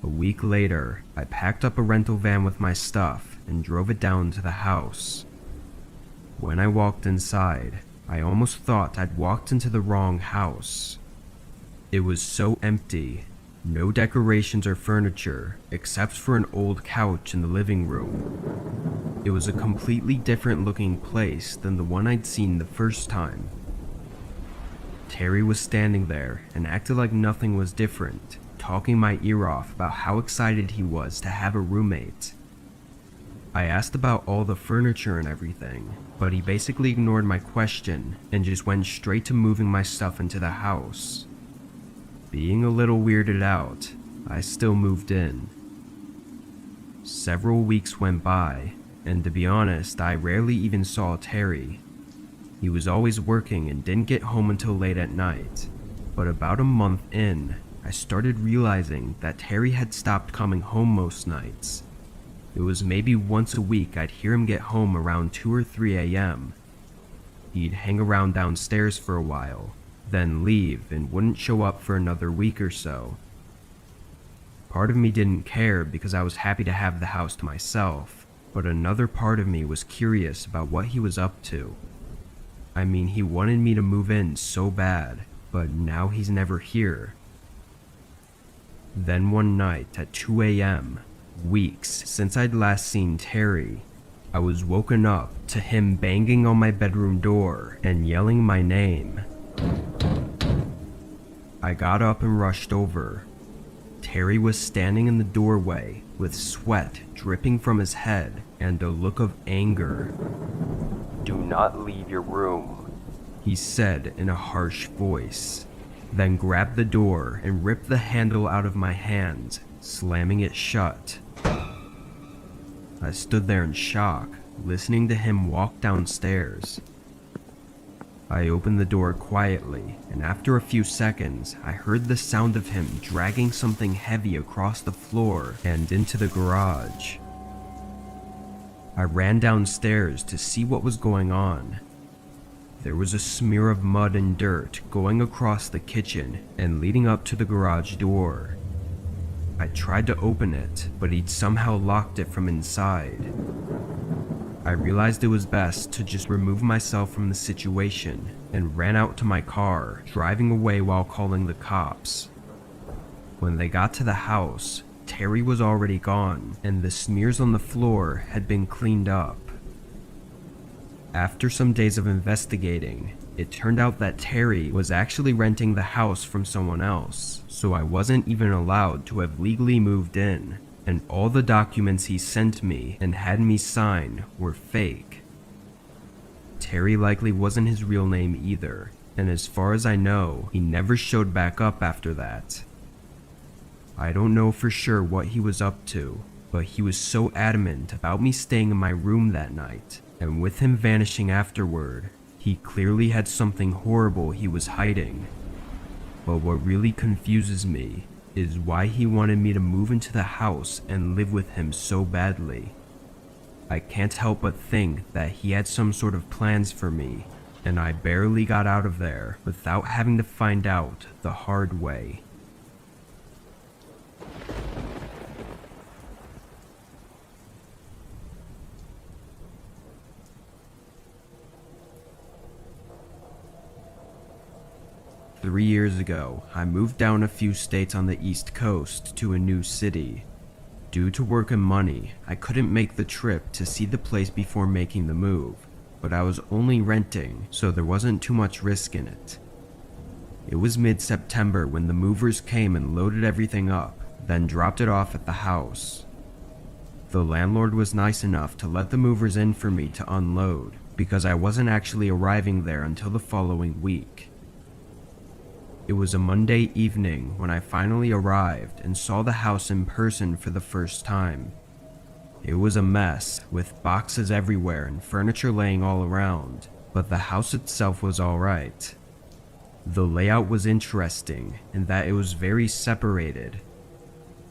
A week later, I packed up a rental van with my stuff and drove it down to the house. When I walked inside, I almost thought I'd walked into the wrong house. It was so empty, no decorations or furniture except for an old couch in the living room. It was a completely different looking place than the one I'd seen the first time. Terry was standing there and acted like nothing was different, talking my ear off about how excited he was to have a roommate. I asked about all the furniture and everything, but he basically ignored my question and just went straight to moving my stuff into the house. Being a little weirded out, I still moved in. Several weeks went by, and to be honest, I rarely even saw Terry. He was always working and didn't get home until late at night, but about a month in, I started realizing that Terry had stopped coming home most nights. It was maybe once a week I'd hear him get home around 2 or 3 a.m. He'd hang around downstairs for a while, then leave and wouldn't show up for another week or so. Part of me didn't care because I was happy to have the house to myself, but another part of me was curious about what he was up to. I mean, he wanted me to move in so bad, but now he's never here. Then one night at 2 a.m., weeks since I'd last seen Terry, I was woken up to him banging on my bedroom door and yelling my name. I got up and rushed over. Terry was standing in the doorway with sweat dripping from his head and a look of anger. "Do not leave your room," he said in a harsh voice, then grabbed the door and ripped the handle out of my hand, slamming it shut. I stood there in shock, listening to him walk downstairs. I opened the door quietly, and after a few seconds, I heard the sound of him dragging something heavy across the floor and into the garage. I ran downstairs to see what was going on. There was a smear of mud and dirt going across the kitchen and leading up to the garage door. I tried to open it, but he'd somehow locked it from inside. I realized it was best to just remove myself from the situation and ran out to my car, driving away while calling the cops. When they got to the house, Terry was already gone, and the smears on the floor had been cleaned up. After some days of investigating, it turned out that Terry was actually renting the house from someone else, so I wasn't even allowed to have legally moved in, and all the documents he sent me and had me sign were fake. Terry likely wasn't his real name either, and as far as I know, he never showed back up after that. I don't know for sure what he was up to, but he was so adamant about me staying in my room that night, and with him vanishing afterward, he clearly had something horrible he was hiding. But what really confuses me is why he wanted me to move into the house and live with him so badly. I can't help but think that he had some sort of plans for me, and I barely got out of there without having to find out the hard way. Three years ago, I moved down a few states on the East Coast to a new city. Due to work and money, I couldn't make the trip to see the place before making the move, but I was only renting, so there wasn't too much risk in it. It was mid-September when the movers came and loaded everything up, then dropped it off at the house. The landlord was nice enough to let the movers in for me to unload, because I wasn't actually arriving there until the following week. It was a Monday evening when I finally arrived and saw the house in person for the first time. It was a mess, with boxes everywhere and furniture laying all around, but the house itself was alright. The layout was interesting in that it was very separated.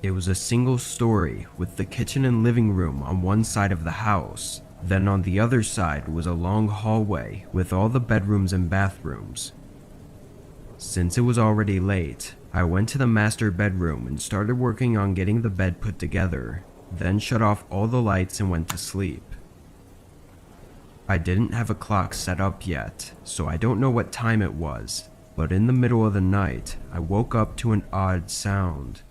It was a single story with the kitchen and living room on one side of the house, then on the other side was a long hallway with all the bedrooms and bathrooms. Since it was already late, I went to the master bedroom and started working on getting the bed put together, then shut off all the lights and went to sleep. I didn't have a clock set up yet, so I don't know what time it was, but in the middle of the night, I woke up to an odd sound.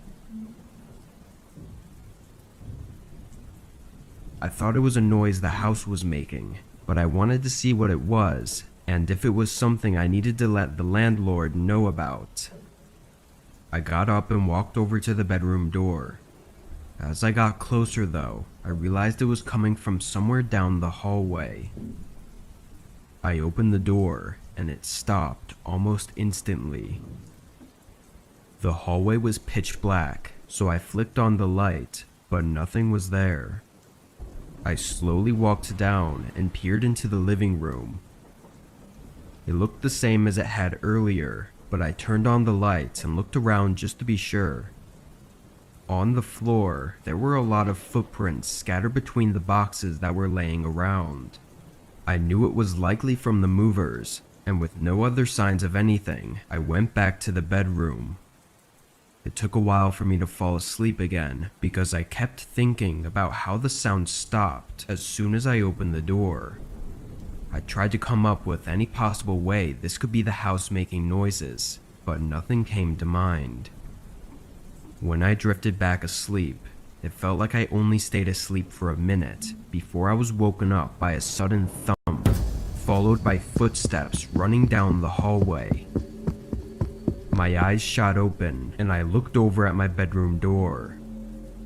I thought it was a noise the house was making, but I wanted to see what it was, and if it was something I needed to let the landlord know about. I got up and walked over to the bedroom door. As I got closer though, I realized it was coming from somewhere down the hallway. I opened the door, and it stopped almost instantly. The hallway was pitch black, so I flicked on the light, but nothing was there. I slowly walked down and peered into the living room. It looked the same as it had earlier, but I turned on the lights and looked around just to be sure. On the floor, there were a lot of footprints scattered between the boxes that were laying around. I knew it was likely from the movers, and with no other signs of anything, I went back to the bedroom. It took a while for me to fall asleep again because I kept thinking about how the sound stopped as soon as I opened the door. I tried to come up with any possible way this could be the house making noises, but nothing came to mind. When I drifted back asleep, it felt like I only stayed asleep for a minute before I was woken up by a sudden thump, followed by footsteps running down the hallway. My eyes shot open and I looked over at my bedroom door.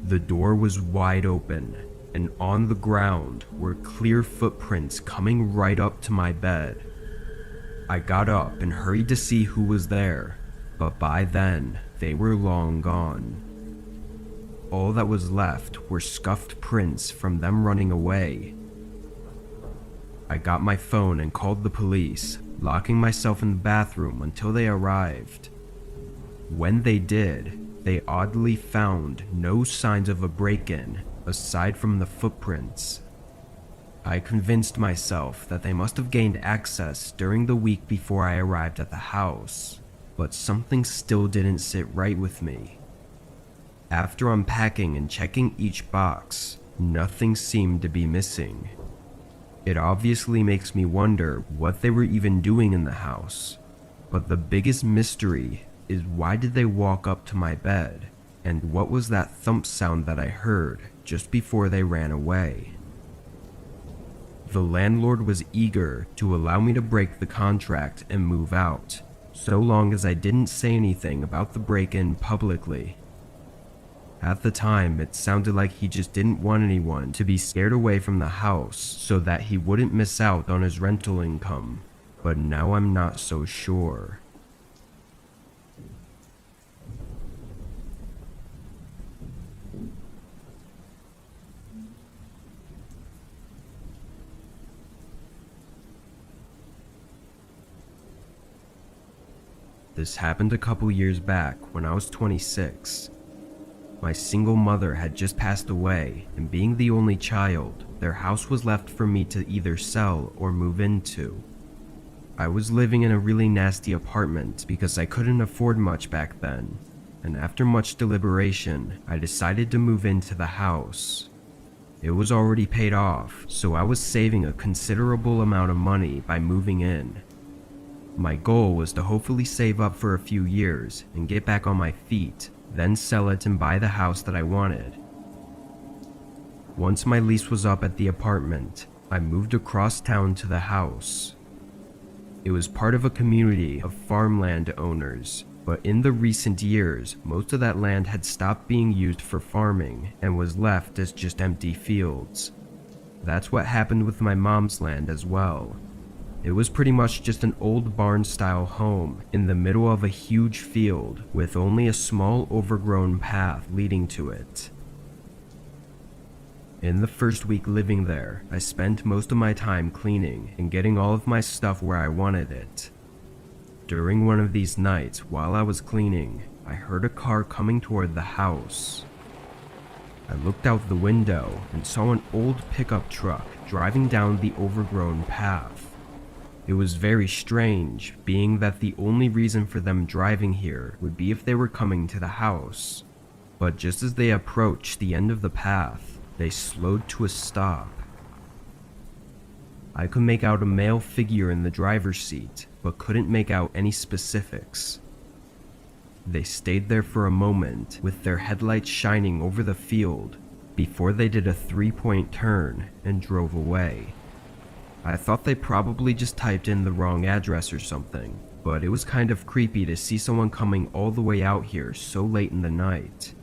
The door was wide open, and on the ground were clear footprints coming right up to my bed. I got up and hurried to see who was there, but by then, they were long gone. All that was left were scuffed prints from them running away. I got my phone and called the police, locking myself in the bathroom until they arrived. When they did, they oddly found no signs of a break-in aside from the footprints. I convinced myself that they must have gained access during the week before I arrived at the house, but something still didn't sit right with me. After unpacking and checking each box, nothing seemed to be missing. It obviously makes me wonder what they were even doing in the house, but the biggest mystery is why did they walk up to my bed, and what was that thump sound that I heard just before they ran away? The landlord was eager to allow me to break the contract and move out, so long as I didn't say anything about the break-in publicly. At the time, it sounded like he just didn't want anyone to be scared away from the house so that he wouldn't miss out on his rental income, but now I'm not so sure. This happened a couple years back when I was 26. My single mother had just passed away, and being the only child, their house was left for me to either sell or move into. I was living in a really nasty apartment because I couldn't afford much back then, and after much deliberation, I decided to move into the house. It was already paid off, so I was saving a considerable amount of money by moving in. My goal was to hopefully save up for a few years and get back on my feet, then sell it and buy the house that I wanted. Once my lease was up at the apartment, I moved across town to the house. It was part of a community of farmland owners, but in the recent years, most of that land had stopped being used for farming and was left as just empty fields. That's what happened with my mom's land as well. It was pretty much just an old barn-style home in the middle of a huge field with only a small overgrown path leading to it. In the first week living there, I spent most of my time cleaning and getting all of my stuff where I wanted it. During one of these nights, while I was cleaning, I heard a car coming toward the house. I looked out the window and saw an old pickup truck driving down the overgrown path. It was very strange, being that the only reason for them driving here would be if they were coming to the house. But just as they approached the end of the path, they slowed to a stop. I could make out a male figure in the driver's seat, but couldn't make out any specifics. They stayed there for a moment, with their headlights shining over the field, before they did a 3-point turn and drove away. I thought they probably just typed in the wrong address or something, but it was kind of creepy to see someone coming all the way out here so late in the night.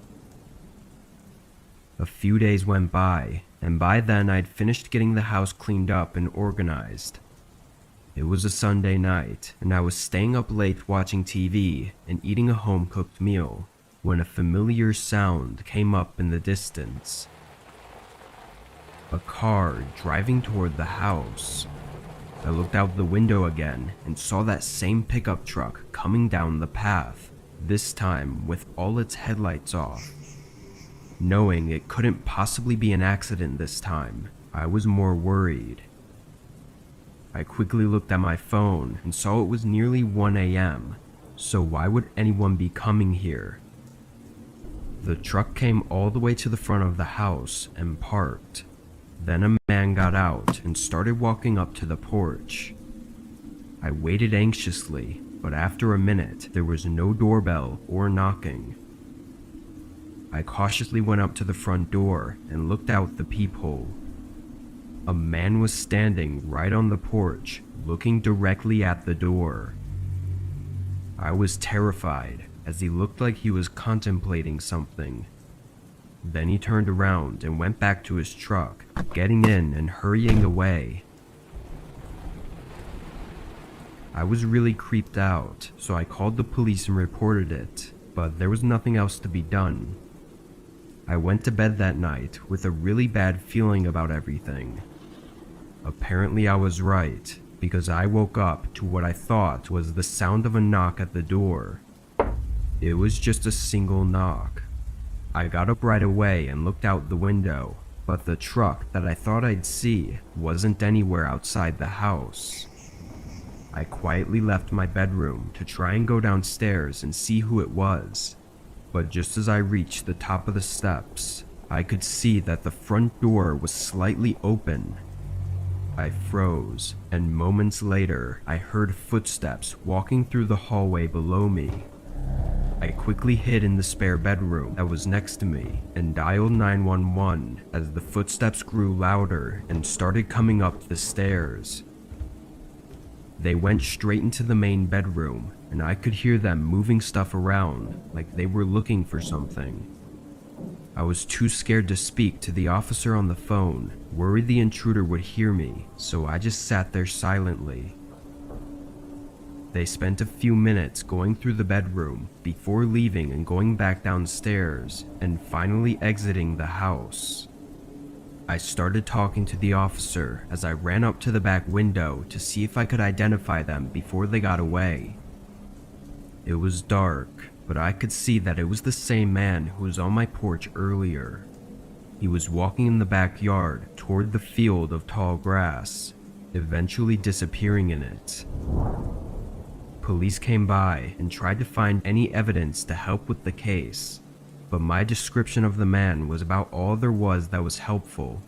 A few days went by, and by then I'd finished getting the house cleaned up and organized. It was a Sunday night, and I was staying up late watching TV and eating a home-cooked meal, when a familiar sound came up in the distance. A car driving toward the house. I looked out the window again and saw that same pickup truck coming down the path, this time with all its headlights off. Knowing it couldn't possibly be an accident this time, I was more worried. I quickly looked at my phone and saw it was nearly 1 a.m., so why would anyone be coming here? The truck came all the way to the front of the house and parked. Then a man got out and started walking up to the porch. I waited anxiously, but after a minute, there was no doorbell or knocking. I cautiously went up to the front door and looked out the peephole. A man was standing right on the porch, looking directly at the door. I was terrified, as he looked like he was contemplating something. Then he turned around and went back to his truck, getting in and hurrying away. I was really creeped out, so I called the police and reported it, but there was nothing else to be done. I went to bed that night with a really bad feeling about everything. Apparently I was right, because I woke up to what I thought was the sound of a knock at the door. It was just a single knock. I got up right away and looked out the window, but the truck that I thought I'd see wasn't anywhere outside the house. I quietly left my bedroom to try and go downstairs and see who it was. But just as I reached the top of the steps, I could see that the front door was slightly open. I froze, and moments later, I heard footsteps walking through the hallway below me. I quickly hid in the spare bedroom that was next to me and dialed 911 as the footsteps grew louder and started coming up the stairs. They went straight into the main bedroom, and I could hear them moving stuff around like they were looking for something. I was too scared to speak to the officer on the phone, worried the intruder would hear me, so I just sat there silently. They spent a few minutes going through the bedroom before leaving and going back downstairs and finally exiting the house. I started talking to the officer as I ran up to the back window to see if I could identify them before they got away. It was dark, but I could see that it was the same man who was on my porch earlier. He was walking in the backyard toward the field of tall grass, eventually disappearing in it. Police came by and tried to find any evidence to help with the case, but my description of the man was about all there was that was helpful.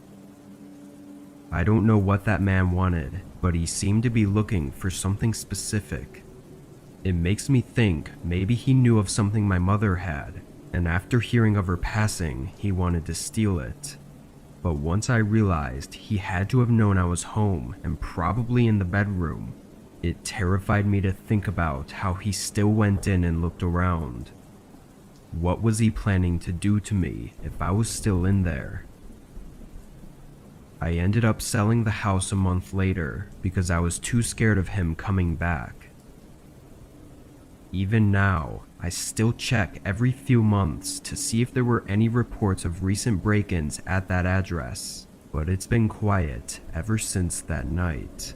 I don't know what that man wanted, but he seemed to be looking for something specific. It makes me think maybe he knew of something my mother had, and after hearing of her passing, he wanted to steal it. But once I realized he had to have known I was home and probably in the bedroom, it terrified me to think about how he still went in and looked around. What was he planning to do to me if I was still in there? I ended up selling the house a month later because I was too scared of him coming back. Even now, I still check every few months to see if there were any reports of recent break-ins at that address, but it's been quiet ever since that night.